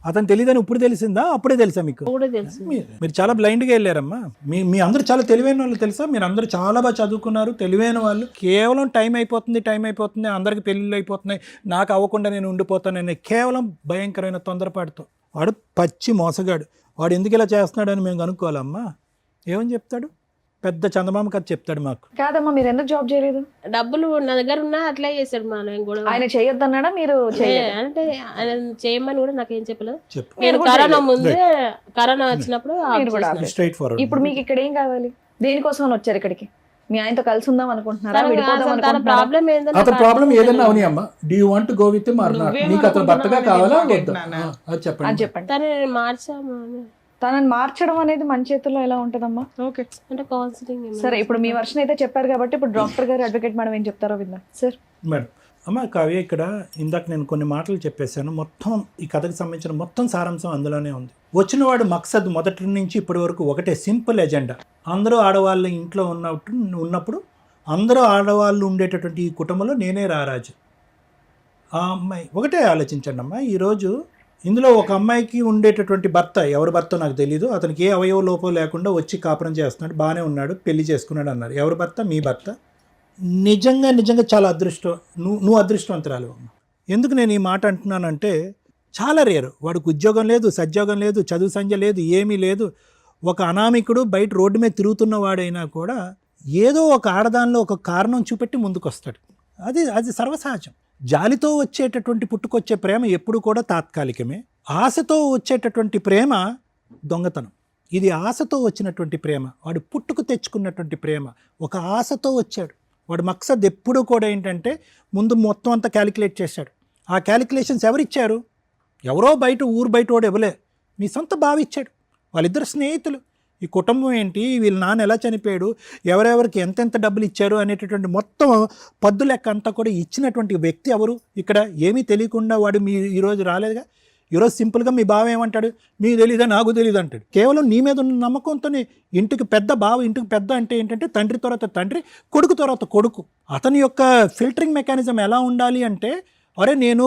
అతను తెలియదని ఇప్పుడు తెలిసిందా, అప్పుడే తెలుసా మీకు? కూడా తెలుసు. మీరు చాలా బ్లైండ్గా వెళ్ళారమ్మా. మీ అందరూ చాలా తెలివైన వాళ్ళు తెలుసా, మీరు అందరూ చాలా బాగా చదువుకున్నారు, తెలివైన వాళ్ళు. కేవలం టైం అయిపోతుంది, అందరికి పెళ్ళిళ్ళు అయిపోతున్నాయి, నాకు అవ్వకుండా నేను ఉండిపోతానని కేవలం భయంకరమైన తొందరపాటుతో. వాడు పచ్చి మోసగాడు. వాడు ఎందుకు ఇలా చేస్తున్నాడని మేము కనుక్కోవాలమ్మా. ఏమని చెప్తాడు? పెద్ద చందమామ కథ చెప్తాడు మాకు. కాదమ్మా, మీరు ఎందుకు జాబ్ చేయలేదు? డబ్బులు నా దగ్గర ఉన్నా అట్లా చేశాడు మా ఆయన కూడా. ఆయన చేయొద్దన్నాడా మీరు? అంటే ఆయన చేయమని కూడా నాకేం చెప్పలేదు. చెప్పు. నేను కరోనా ముందు, కరోనా వచ్చినప్పుడు స్ట్రైట్ ఫార్వర్డ్. ఇప్పుడు మీకు ఇక్కడ ఏం కావాలి? దేనికోసం అని వచ్చారు ఇక్కడికి? మీ ఆయనతో కలిసి ఉందాం అనుకుంటున్నారా, విడిపోదాం తన అనుకుంటున్నారా? ప్రాబ్లం ఏంటంటే అతని ప్రాబ్లం ఏదైనా అవని అమ్మ, do you want go with or not, నీకు అతను భర్తగా కావాలా వద్దా అది అని చెప్పండి. చెప్పండి. తను మార్చాము తనని మార్చడం అనేది మన చేతుల్లో ఎలా ఉంటదమ్మా? ఓకే అంటే కౌన్సిలింగ్. సరే, ఇప్పుడు మీ వర్షన్ అయితే చెప్పారు కాబట్టి ఇప్పుడు డాక్టర్ గారు, అడ్వకేట్ మేడం ఏం చెప్తారో విందాం సార్. మేడం, అమ్మ కావ్య, ఇక్కడ ఇందాక నేను కొన్ని మాటలు చెప్పేశాను. మొత్తం ఈ కథకు సంబంధించిన మొత్తం సారాంశం అందులోనే ఉంది. వచ్చినవాడు మక్సద్ మొదటి నుంచి ఇప్పటి వరకు ఒకటే, సింపుల్ ఎజెండా. అందరూ ఆడవాళ్ళ ఇంట్లో ఉన్నప్పుడు అందరూ ఆడవాళ్ళు ఉండేటటువంటి ఈ కుటుంబంలో నేనే రారాజు. ఆ అమ్మాయి ఒకటే ఆలోచించండి అమ్మా, ఈరోజు ఇందులో ఒక అమ్మాయికి ఉండేటటువంటి భర్త, ఎవరి భర్త నాకు తెలియదు, అతనికి ఏ అవయవ లోపం లేకుండా వచ్చి కాపురం చేస్తున్నాడు, బాగానే ఉన్నాడు, పెళ్లి చేసుకున్నాడు అన్నారు. ఎవరి భర్త? మీ భర్త. నిజంగా చాలా అదృష్టం. నువ్వు అదృష్టవంతురాలు అమ్మ. ఎందుకు నేను ఈ మాట అంటున్నానంటే, చాలా రేరు. వాడికి ఉద్యోగం లేదు, సద్యోగం లేదు, చదువు సంధ్య లేదు, ఏమీ లేదు. ఒక అనామికుడు బయట రోడ్డు మీద తిరుగుతున్న వాడైనా కూడా ఏదో ఒక ఆడదానిలో ఒక కారణం చూపెట్టి ముందుకు వస్తాడు. అది సర్వసహజం. జాలితో వచ్చేటటువంటి పుట్టుకొచ్చే ప్రేమ ఎప్పుడు కూడా తాత్కాలికమే. ఆశతో వచ్చేటటువంటి ప్రేమ దొంగతనం. ఇది ఆశతో వచ్చినటువంటి ప్రేమ. వాడు పుట్టుకు తెచ్చుకున్నటువంటి ప్రేమ. ఒక ఆశతో వచ్చాడు. వాడు మక్సద్ ఎప్పుడూ కూడా ఏంటంటే ముందు మొత్తం అంతా క్యాలిక్యులేట్ చేశాడు. ఆ క్యాలిక్యులేషన్స్ ఎవరిచ్చారు? ఎవరో ఊరు బయట వాడు ఇవ్వలే, మీ సొంత బావ ఇచ్చాడు. వాళ్ళిద్దరు స్నేహితులు. ఈ కుటుంబం ఏంటి, వీళ్ళ నాన్న ఎలా చనిపోయాడు, ఎవరెవరికి ఎంతెంత డబ్బులు ఇచ్చారు అనేటటువంటి మొత్తం పద్దు లెక్క అంతా కూడా ఇచ్చినటువంటి వ్యక్తి ఎవరు? ఇక్కడ ఏమీ తెలియకుండా వాడు ఈరోజు రాలేదుగా. ఈరోజు సింపుల్గా మీ బావ ఏమంటాడు, మీకు తెలీదా, నాకు తెలీదు అంటాడు. కేవలం నీ మీద ఉన్న నమ్మకంతోనే. ఇంటికి పెద్ద బావ, ఇంటికి పెద్ద అంటే ఏంటంటే తండ్రి తర్వాత తండ్రి, కొడుకు తర్వాత కొడుకు. అతని యొక్క ఫిల్టరింగ్ మెకానిజం ఎలా ఉండాలి అంటే, అరే నేను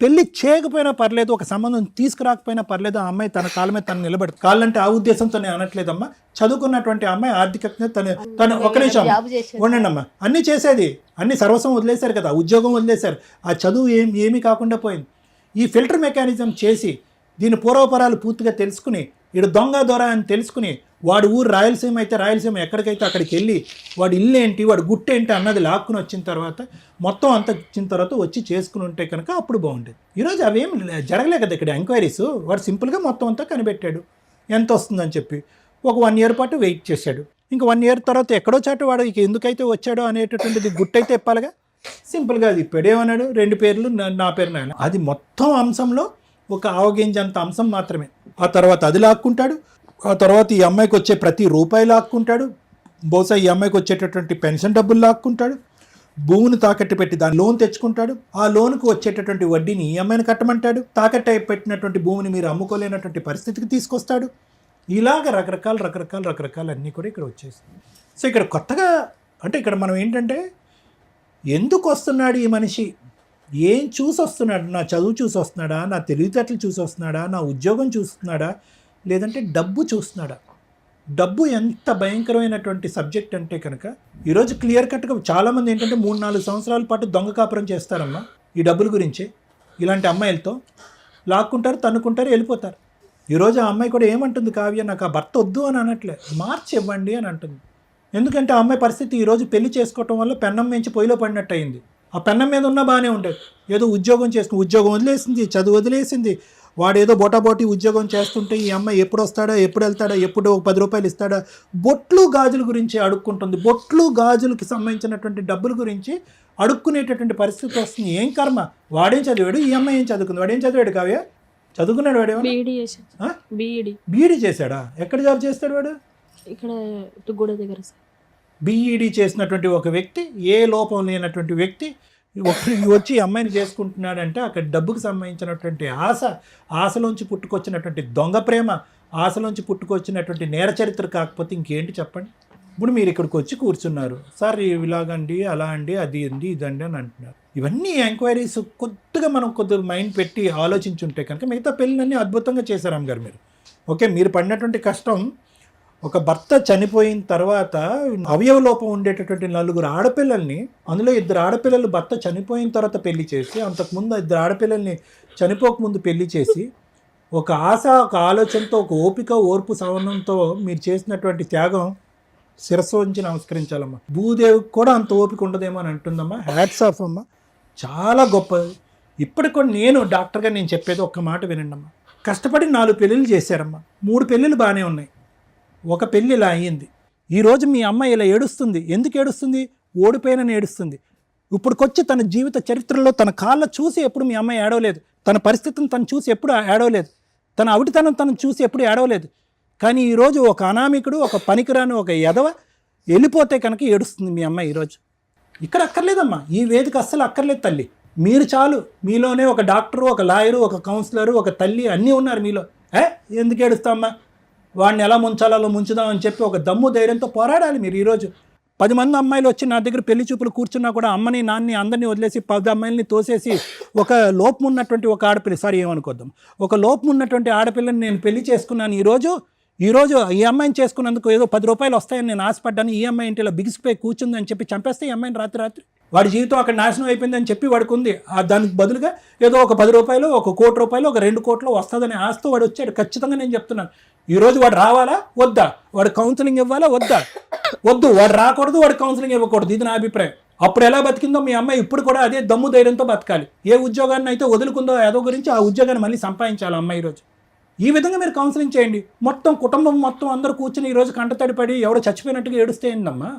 పెళ్లి చేయకపోయినా పర్లేదు, ఒక సంబంధం తీసుకురాకపోయినా పర్లేదు, ఆ అమ్మాయి తన కాళ్ళ మీద తను నిలబడి, కాళ్ళంటే ఆ ఉద్దేశంతో నేను అనట్లేదమ్మా. చదువుకున్నటువంటి అమ్మాయి ఆర్థికంగా తను ఒక నిమిషం ఉండండి అమ్మా, అన్నీ చేసేది, అన్ని సర్వస్వం వదిలేశారు కదా, ఉద్యోగం వదిలేశారు, ఆ చదువు ఏమీ కాకుండా పోయింది. ఈ ఫిల్టర్ మెకానిజం చేసి దీని పూర్వపరాలు పూర్తిగా తెలుసుకుని, ఇడు దొంగ దొర అని తెలుసుకుని, వాడు ఊరు రాయలసీమ అయితే రాయలసీమ ఎక్కడికైతే అక్కడికి వెళ్ళి వాడు ఇల్లు ఏంటి, వాడు గుట్టేంటి అన్నది లాక్కుని వచ్చిన తర్వాత, మొత్తం అంతా ఇచ్చిన తర్వాత వచ్చి చేసుకుని ఉంటే కనుక అప్పుడు బాగుండేది. ఈరోజు అవేం జరగలే కదా ఇక్కడ ఎంక్వైరీస్. వాడు సింపుల్గా మొత్తం అంతా కనిపెట్టాడు ఎంత వస్తుందని చెప్పి. ఒక 1 year పాటు వెయిట్ చేశాడు. ఇంకా 1 year తర్వాత ఎక్కడో చాటు వాడు ఇక ఎందుకైతే వచ్చాడో అనేటటువంటిది గుట్టయితే ఇప్పాలిగా. సింపుల్గా అది ఇప్పుడేమన్నాడు, 2 పేర్లు నా పేరు నాయన. అది మొత్తం అంశంలో ఒక ఆవగింజంత అంశం మాత్రమే. ఆ తర్వాత అది లాక్కుంటాడు. ఆ తర్వాత ఈ అమ్మాయికి వచ్చే ప్రతి రూపాయి లాక్కుంటాడు. బహుశా ఈ అమ్మాయికి వచ్చేటటువంటి పెన్షన్ డబ్బులు లాక్కుంటాడు. భూమిని తాకట్టు పెట్టి దాని లోన్ తెచ్చుకుంటాడు. ఆ లోన్కు వచ్చేటటువంటి వడ్డీని ఈ అమ్మాయిని కట్టమంటాడు. తాకట్టు పెట్టినటువంటి భూమిని మీరు అమ్ముకోలేనటువంటి పరిస్థితికి తీసుకొస్తాడు. ఇలాగ రకరకాల అన్నీ కూడా ఇక్కడ వచ్చేస్తాయి. సో ఇక్కడ కొత్తగా అంటే ఇక్కడ మనం ఏంటంటే, ఎందుకు వస్తున్నాడు ఈ మనిషి, ఏం చూసి వస్తున్నాడు? నా చదువు చూసి వస్తున్నాడా, నా తెలివితేటలు చూసి వస్తున్నాడా, నా ఉద్యోగం చూస్తున్నాడా, లేదంటే డబ్బు చూస్తున్నాడా? డబ్బు ఎంత భయంకరమైనటువంటి సబ్జెక్ట్ అంటే కనుక ఈరోజు క్లియర్ కట్గా చాలామంది ఏంటంటే 3-4 సంవత్సరాల పాటు దొంగ కాపురం చేస్తారమ్మా ఈ డబ్బుల గురించి. ఇలాంటి అమ్మాయిలతో లాక్కుంటారు, తన్నుకుంటారు, వెళ్ళిపోతారు. ఈరోజు ఆ అమ్మాయి కూడా ఏమంటుంది, కావ్య నాకు ఆ భర్త వద్దు అని అనట్లే, మార్చి ఇవ్వండి అని అంటుంది. ఎందుకంటే ఆ అమ్మాయి పరిస్థితి ఈరోజు పెళ్లి చేసుకోవటం వల్ల పెన్నం మించి పొయ్యిలో పడినట్టు అయింది. ఆ పెన్నం మీద ఉన్నా బాగానే ఉండేది. ఏదో ఉద్యోగం చేసుకుని ఉద్యోగం వదిలేసింది, చదువు వదిలేసింది. వాడు ఏదో బోటాబోటీ ఉద్యోగం చేస్తుంటే ఈ అమ్మాయి ఎప్పుడు వస్తాడా, ఎప్పుడు వెళ్తాడా, ఎప్పుడు 10 రూపాయలు ఇస్తాడా, బొట్లు గాజుల గురించి అడుక్కుంటుంది. బొట్లు గాజులకి సంబంధించినటువంటి డబ్బుల గురించి అడుక్కునేటటువంటి పరిస్థితి వస్తుంది. ఏం కర్మ, వాడేం చదివాడు, ఈ అమ్మాయి ఏం చదువుకుంది? వాడేం చదివాడు కావ్య? చదువుకున్నాడు వాడేమో? బీఈడీ చేశాడా? ఎక్కడ జాబ్ చేస్తాడు వాడు? ఇక్కడ తుగ్గూడ దగ్గర సార్. బీఈడీ చేసినటువంటి ఒక వ్యక్తి, ఏ లోపం లేనటువంటి వ్యక్తి వచ్చి అమ్మాయిని చేసుకుంటున్నాడంటే అక్కడ డబ్బుకు సంబంధించినటువంటి ఆశలోంచి పుట్టుకొచ్చినటువంటి దొంగ ప్రేమ, ఆశలోంచి పుట్టుకొచ్చినటువంటి నేర చరిత్ర కాకపోతే ఇంకేంటి చెప్పండి. ఇప్పుడు మీరు ఇక్కడికి వచ్చి కూర్చున్నారు, సార్ ఇలాగండి, అలా అండి, అది అండి, ఇదండి అని అంటున్నారు. ఇవన్నీ ఎంక్వైరీస్ కొద్దిగా మైండ్ పెట్టి ఆలోచించుంటే కనుక మిగతా పెళ్ళినన్నీ అద్భుతంగా చేశారు అమ్మగారు మీరు. ఓకే, మీరు పడినటువంటి కష్టం, ఒక భర్త చనిపోయిన తర్వాత అవయవ లోపం ఉండేటటువంటి 4 ఆడపిల్లల్ని, అందులో 2 ఆడపిల్లలు భర్త చనిపోయిన తర్వాత పెళ్లి చేసి, అంతకుముందు 2 ఆడపిల్లల్ని చనిపోకముందు పెళ్లి చేసి, ఒక ఆశ, ఒక ఆలోచనతో, ఒక ఓపిక, ఓర్పు, సహనంతో మీరు చేసినటువంటి త్యాగం శిరస్సు వంచి నమస్కరించాలమ్మా. భూదేవికి కూడా అంత ఓపిక ఉండదేమో అని అంటుందమ్మా. హ్యాట్స్ ఆఫ్ అమ్మా, చాలా గొప్పది. ఇప్పటికి కూడా నేను డాక్టర్గా నేను చెప్పేది ఒక్క మాట వినండి అమ్మా. కష్టపడి 4 పెళ్ళిళ్ళు చేశారమ్మా. 3 పెళ్ళిళ్ళు బాగానే ఉన్నాయి, ఒక పెళ్ళి ఇలా అయ్యింది. ఈరోజు మీ అమ్మ ఇలా ఏడుస్తుంది. ఎందుకు ఏడుస్తుంది? ఓడిపోయినని ఏడుస్తుంది. ఇప్పుడుకొచ్చి తన జీవిత చరిత్రలో తన కాళ్ళ చూసి ఎప్పుడు మీ అమ్మ ఏడవలేదు. తన పరిస్థితిని తను చూసి ఎప్పుడు ఏడవలేదు. తన అవిటితనం తను చూసి ఎప్పుడు ఏడవలేదు. కానీ ఈరోజు ఒక అనామికుడు, ఒక పనికిరాని ఒక ఎదవ వెళ్ళిపోతే కనుక ఏడుస్తుంది మీ అమ్మ ఈరోజు. ఇక్కడ అక్కర్లేదమ్మా, ఈ వేదిక అస్సలు అక్కర్లేదు తల్లి. మీరు చాలు, మీలోనే ఒక డాక్టరు, ఒక లాయరు, ఒక కౌన్సిలరు, ఒక తల్లి అన్నీ ఉన్నారు మీలో. ఎందుకు ఏడుస్తామ్మా, వాడిని ఎలా ముంచాలో అలా ముంచుదామని చెప్పి ఒక దమ్ము ధైర్యంతో పోరాడాలి మీరు. ఈరోజు 10 మంది అమ్మాయిలు వచ్చి నా దగ్గర పెళ్లి చూపులు కూర్చున్నా కూడా అమ్మని నాన్నని అందరినీ వదిలేసి 10 అమ్మాయిలని తోసేసి ఒక లోపం ఉన్నటువంటి ఒక ఆడపిల్ల, సారీ ఏమనుకోద్దాం, ఒక లోపం ఉన్నటువంటి ఆడపిల్లని నేను పెళ్లి చేసుకున్నాను. ఈరోజు ఈ అమ్మాయిని చేసుకున్నందుకు ఏదో 10 రూపాయలు వస్తాయని నేను ఆశపడ్డాను. ఈ అమ్మాయి ఇంటిలో బిగిసిపోయి కూర్చుందని చెప్పి చంపేస్తే ఈ అమ్మాయిని రాత్రి వాడి జీవితం అక్కడ నాశనం అయిపోయిందని చెప్పి వాడికి ఉంది. దానికి బదులుగా ఏదో ఒక 10 రూపాయలు, ఒక 1 కోటి రూపాయలు, ఒక 2 కోట్లు వస్తుందని ఆశతో వాడు వచ్చాడు. ఖచ్చితంగా నేను చెప్తున్నాను. ఈరోజు వాడు రావాలా వద్దా? వాడు కౌన్సిలింగ్ ఇవ్వాలా వద్దా? వద్దు, వాడు రాకూడదు, వాడు కౌన్సిలింగ్ ఇవ్వకూడదు. ఇది నా అభిప్రాయం. అప్పుడు ఎలా బతికిందో మీ అమ్మాయి ఇప్పుడు కూడా అదే దమ్ము ధైర్యంతో బతకాలి. ఏ ఉద్యోగాన్ని అయితే వదులుకుందో ఏదో గురించి ఆ ఉద్యోగాన్ని మళ్ళీ సంపాదించాలి అమ్మాయి ఈరోజు. ఈ విధంగా మీరు కౌన్సిలింగ్ చేయండి. మొత్తం కుటుంబం మొత్తం అందరూ కూర్చుని ఈరోజు కంటతడి పడి ఎవడో చచ్చిపోయినట్టుగా ఏడుస్తే ఏందమ్మా?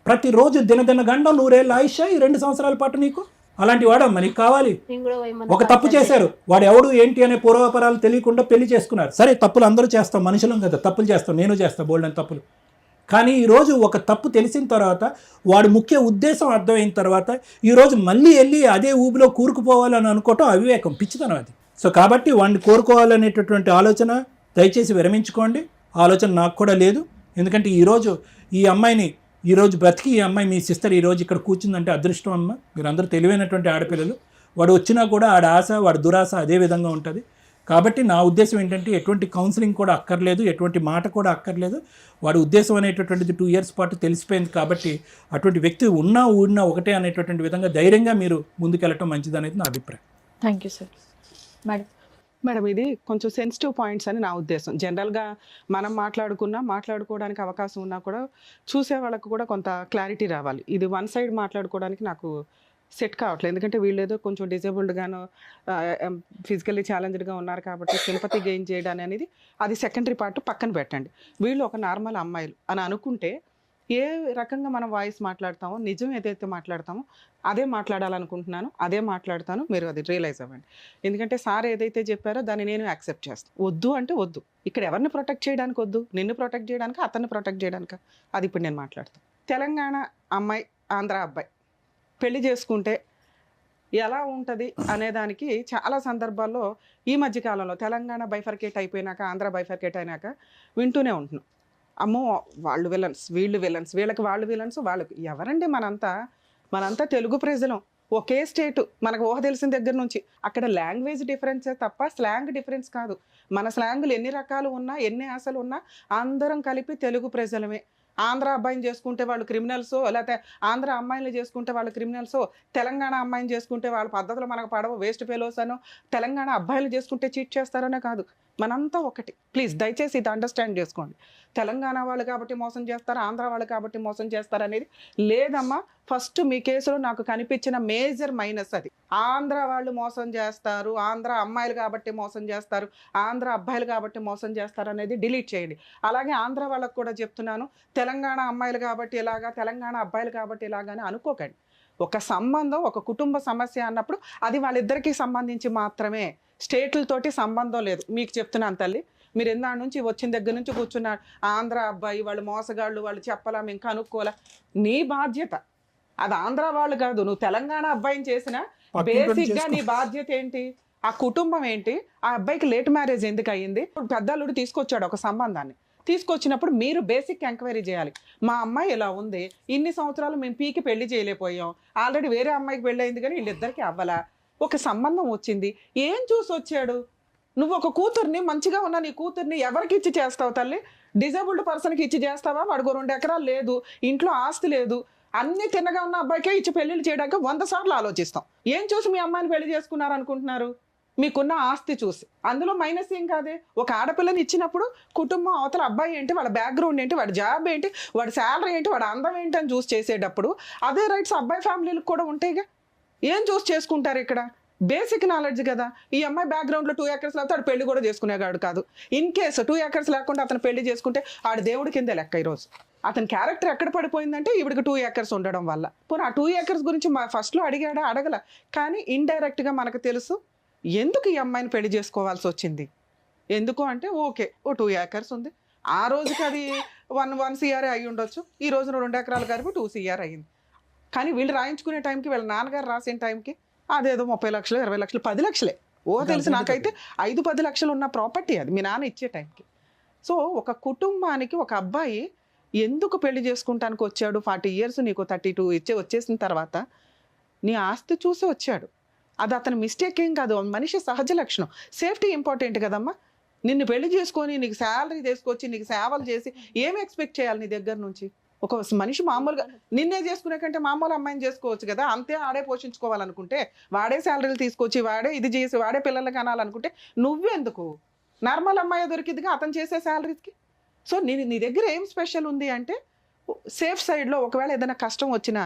ప్రతిరోజు దినదిన గండం 100 ఏళ్ళ ఆయుష ఈ 2 సంవత్సరాల పాటు నీకు. అలాంటి వాడమ్మా నీకు కావాలి. ఒక తప్పు చేశారు, వాడు ఎవడు ఏంటి అనే పూర్వాపరాలు తెలియకుండా పెళ్లి చేసుకున్నారు. సరే, తప్పులు అందరూ చేస్తాం, మనుషులం కదా, తప్పులు చేస్తాం, నేను చేస్తాను బోల్డ్ అని తప్పులు. కానీ ఈరోజు ఒక తప్పు తెలిసిన తర్వాత, వాడు ముఖ్య ఉద్దేశం అర్థమైన తర్వాత ఈరోజు మళ్ళీ వెళ్ళి అదే ఊబిలో కూరుకుపోవాలని అనుకోవటం అవివేకం, పిచ్చితనం అది. సో కాబట్టి వాడిని కోరుకోవాలనేటటువంటి ఆలోచన దయచేసి విరమించుకోండి. ఆలోచన నాకు కూడా లేదు. ఎందుకంటే ఈరోజు ఈ అమ్మాయిని ఈరోజు బ్రతికి ఈ అమ్మాయి మీ సిస్టర్ ఈరోజు ఇక్కడ కూర్చుందంటే అదృష్టం అమ్మ. మీరందరూ తెలివైనటువంటి ఆడపిల్లలు. వాడు వచ్చినా కూడా ఆడ ఆశ, వాడి దురాశ అదే విధంగా ఉంటుంది. కాబట్టి నా ఉద్దేశం ఏంటంటే ఎటువంటి కౌన్సిలింగ్ కూడా అక్కర్లేదు, ఎటువంటి మాట కూడా అక్కర్లేదు. వాడి ఉద్దేశం అనేటటువంటిది 2 ఇయర్స్ పాటు తెలిసిపోయింది. కాబట్టి అటువంటి వ్యక్తి ఉన్నా ఊడినా ఒకటే అనేటటువంటి విధంగా ధైర్యంగా మీరు ముందుకెళ్ళటం మంచిది అనేది నా అభిప్రాయం. Thank you sir. మేడం, ఇది కొంచెం సెన్సిటివ్ పాయింట్స్ అని నా ఉద్దేశం. జనరల్గా మనం మాట్లాడుకోవడానికి అవకాశం ఉన్నా కూడా చూసే వాళ్ళకు కూడా కొంత క్లారిటీ రావాలి. ఇది వన్ సైడ్ మాట్లాడుకోవడానికి నాకు సెట్ కావట్లేదు. ఎందుకంటే వీళ్ళు ఏదో కొంచెం డిజేబుల్డ్గానో ఫిజికల్లీ ఛాలెంజ్డ్గా ఉన్నారు కాబట్టి సింపతి గెయిన్ చేయడం అనేది అది సెకండరీ పార్ట్ పక్కన పెట్టండి. వీళ్ళు ఒక నార్మల్ అమ్మాయిలు అని అనుకుంటే ఏ రకంగా మనం వాయిస్ మాట్లాడతామో, నిజం ఏదైతే మాట్లాడతామో అదే మాట్లాడాలనుకుంటున్నాను, అదే మాట్లాడతాను. మీరు అది రియలైజ్ అవ్వండి. ఎందుకంటే సార్ ఏదైతే చెప్పారో దాన్ని నేను యాక్సెప్ట్ చేస్తాను. వద్దు అంటే వద్దు. ఇక్కడ ఎవరిని ప్రొటెక్ట్ చేయడానికి వద్దు, నిన్ను ప్రొటెక్ట్ చేయడానికి, అతన్ని ప్రొటెక్ట్ చేయడానికి. అది ఇప్పుడు నేను మాట్లాడతాను. తెలంగాణ అమ్మాయి, ఆంధ్ర అబ్బాయి పెళ్లి చేసుకుంటే ఎలా ఉంటుంది అనేదానికి చాలా సందర్భాల్లో ఈ మధ్యకాలంలో తెలంగాణ బైఫర్కేట్ అయిపోయినాక, ఆంధ్ర బైఫర్కేట్ అయినాక వింటూనే ఉంటున్నాం. అమ్మో వాళ్ళు విలన్స్, వీళ్ళు విలన్స్, వీళ్ళకి వాళ్ళు విలన్స్, వాళ్ళకి ఎవరండి? మనంతా తెలుగు ప్రజలం, ఒకే స్టేటు, మనకు ఊహ తెలిసిన దగ్గర నుంచి. అక్కడ లాంగ్వేజ్ డిఫరెన్సే తప్ప స్లాంగ్ డిఫరెన్స్ కాదు. మన స్లాంగులు ఎన్ని రకాలు ఉన్నా, ఎన్ని ఆశలు ఉన్నా అందరం కలిపి తెలుగు ప్రజలమే. ఆంధ్ర అబ్బాయిని చేసుకుంటే వాళ్ళు క్రిమినల్సో, లేకపోతే ఆంధ్ర అమ్మాయిని చేసుకుంటే వాళ్ళు క్రిమినల్సో, తెలంగాణ అమ్మాయిని చేసుకుంటే వాళ్ళ పద్ధతులు మనకు పడవ, వేస్ట్ ఫెలోస్ అనో, తెలంగాణ అబ్బాయిలు చేసుకుంటే చీట్ చేస్తారనే కాదు. మనంతా ఒకటి. ప్లీజ్ దయచేసి ఇది అండర్స్టాండ్ చేసుకోండి. తెలంగాణ వాళ్ళు కాబట్టి మోసం చేస్తారు, ఆంధ్ర వాళ్ళు కాబట్టి మోసం చేస్తారు అనేది లేదమ్మా. ఫస్ట్ మీ కేసులో నాకు కనిపించిన మేజర్ మైనస్ అది. ఆంధ్ర వాళ్ళు మోసం చేస్తారు, ఆంధ్ర అమ్మాయిలు కాబట్టి మోసం చేస్తారు, ఆంధ్ర అబ్బాయిలు కాబట్టి మోసం చేస్తారు అనేది డిలీట్ చేయండి. అలాగే ఆంధ్ర వాళ్ళకు కూడా చెప్తున్నాను, తెలంగాణ అమ్మాయిలు కాబట్టి ఇలాగా, తెలంగాణ అబ్బాయిలు కాబట్టి ఇలాగానే అనుకోకండి. ఒక సంబంధం, ఒక కుటుంబ సమస్య అన్నప్పుడు అది వాళ్ళిద్దరికీ సంబంధించి మాత్రమే, స్టేట్లతోటి సంబంధం లేదు. మీకు చెప్తున్నాను తల్లి, మీరు ఎందాడి నుంచి వచ్చిన దగ్గర నుంచి కూర్చున్నారు, ఆంధ్ర అబ్బాయి వాళ్ళు మోసగాళ్ళు, వాళ్ళు చెప్పలా, మేము కనుక్కోలా. నీ బాధ్యత అది. ఆంధ్ర వాళ్ళు కాదు, నువ్వు తెలంగాణ అబ్బాయిని చేసినా బేసిక్గా నీ బాధ్యత ఏంటి? ఆ కుటుంబం ఏంటి? ఆ అబ్బాయికి లేట్ మ్యారేజ్ ఎందుకు అయ్యింది? పెద్దల్లుడు తీసుకొచ్చాడు ఒక సంబంధాన్ని, తీసుకొచ్చినప్పుడు మీరు బేసిక్ ఎంక్వైరీ చేయాలి. మా అమ్మాయి ఇలా ఉంది, ఇన్ని సంవత్సరాలు మేము పీకి పెళ్లి చేయలేకపోయాం, ఆల్రెడీ వేరే అమ్మాయికి పెళ్ళి అయింది కానీ వీళ్ళిద్దరికీ అవ్వలా, ఒక సంబంధం వచ్చింది, ఏం చూసి వచ్చాడు? నువ్వు ఒక కూతుర్ని, మంచిగా ఉన్న నీ కూతుర్ని ఎవరికి ఇచ్చి చేస్తావు తల్లి? డిజేబుల్డ్ పర్సన్కి ఇచ్చి చేస్తావా? వాడికి 2 ఎకరాలు లేదు, ఇంట్లో ఆస్తి లేదు, అన్ని తిన్నగా ఉన్న అబ్బాయికే ఇచ్చి పెళ్లిళ్ళు చేయడానికి 100 సార్లు ఆలోచిస్తాం. ఏం చూసి మీ అమ్మాయిని పెళ్లి చేసుకున్నారు అనుకుంటున్నారు? మీకున్న ఆస్తి చూసి. అందులో మైనస్ ఏం కాదే. ఒక ఆడపిల్లని ఇచ్చినప్పుడు కుటుంబం అవతల అబ్బాయి ఏంటి, వాళ్ళ బ్యాక్గ్రౌండ్ ఏంటి, వాడి జాబ్ ఏంటి, వాడి శాలరీ ఏంటి, వాడి అందం ఏంటి అని చూసి చేసేటప్పుడు అదే రైట్స్ అబ్బాయి ఫ్యామిలీలకు కూడా ఉంటాయిగా. ఏం చూసి చేసుకుంటారు ఇక్కడ? బేసిక్ నాలెడ్జ్ కదా. ఈ అమ్మాయి బ్యాక్గ్రౌండ్లో 2 acres లేకపోతే ఆడు పెళ్లి కూడా చేసుకునేవాడు కాదు. ఇన్ కేసు 2 acres లేకుండా అతను పెళ్లి చేసుకుంటే ఆడు దేవుడి కిందే లెక్క. ఈరోజు అతని క్యారెక్టర్ ఎక్కడ పడిపోయిందంటే ఇవిడికి 2 acres ఉండడం వల్ల. పోనీ ఆ 2 acres గురించి ఫస్ట్లో అడిగాడా? అడగల. కానీ ఇండైరెక్ట్గా మనకు తెలుసు ఎందుకు ఈ అమ్మాయిని పెళ్లి చేసుకోవాల్సి వచ్చింది. ఎందుకు అంటే ఓకే ఓ 2 acres ఉంది, ఆ రోజుకి అది 1 CR అయి ఉండొచ్చు, ఈ రోజున 2 ఎకరాలు కలిపి 2 CR అయ్యింది. కానీ వీళ్ళు రాయించుకునే టైంకి వీళ్ళ నాన్నగారు రాసిన టైంకి అదేదో 30 లక్షలు 20 లక్షలు 10 లక్షలే తెలిసి నాకైతే 5-10 లక్షలు ఉన్న ప్రాపర్టీ అది మీ నాన్న ఇచ్చే టైంకి. సో ఒక కుటుంబానికి ఒక అబ్బాయి ఎందుకు పెళ్లి చేసుకుంటానికి వచ్చాడు? 40 years నీకు 32 వచ్చేసిన తర్వాత నీ ఆస్తి చూసి వచ్చాడు. అది అతని మిస్టేక్ ఏం కాదు, మనిషి సహజ లక్షణం. సేఫ్టీ ఇంపార్టెంట్ కదమ్మా. నిన్ను పెళ్లి చేసుకొని నీకు శాలరీ తీసుకొచ్చి నీకు సేవలు చేసి ఏమి ఎక్స్పెక్ట్ చేయాలి నీ దగ్గర నుంచి? ఒక మనిషి మామూలుగా నిన్నే చేసుకునే కంటే మామూలు అమ్మాయిని చేసుకోవచ్చు కదా. అంతే ఆడే పోషించుకోవాలనుకుంటే, వాడే శాలరీలు తీసుకొచ్చి వాడే ఇది చేసి వాడే పిల్లలకి అనాలనుకుంటే నువ్వెందుకు? నార్మల్ అమ్మాయి దొరికిందిగా అతను చేసే శాలరీస్కి. సో నీ దగ్గర ఏం స్పెషల్ ఉంది అంటే సేఫ్ సైడ్లో ఒకవేళ ఏదైనా కష్టం వచ్చినా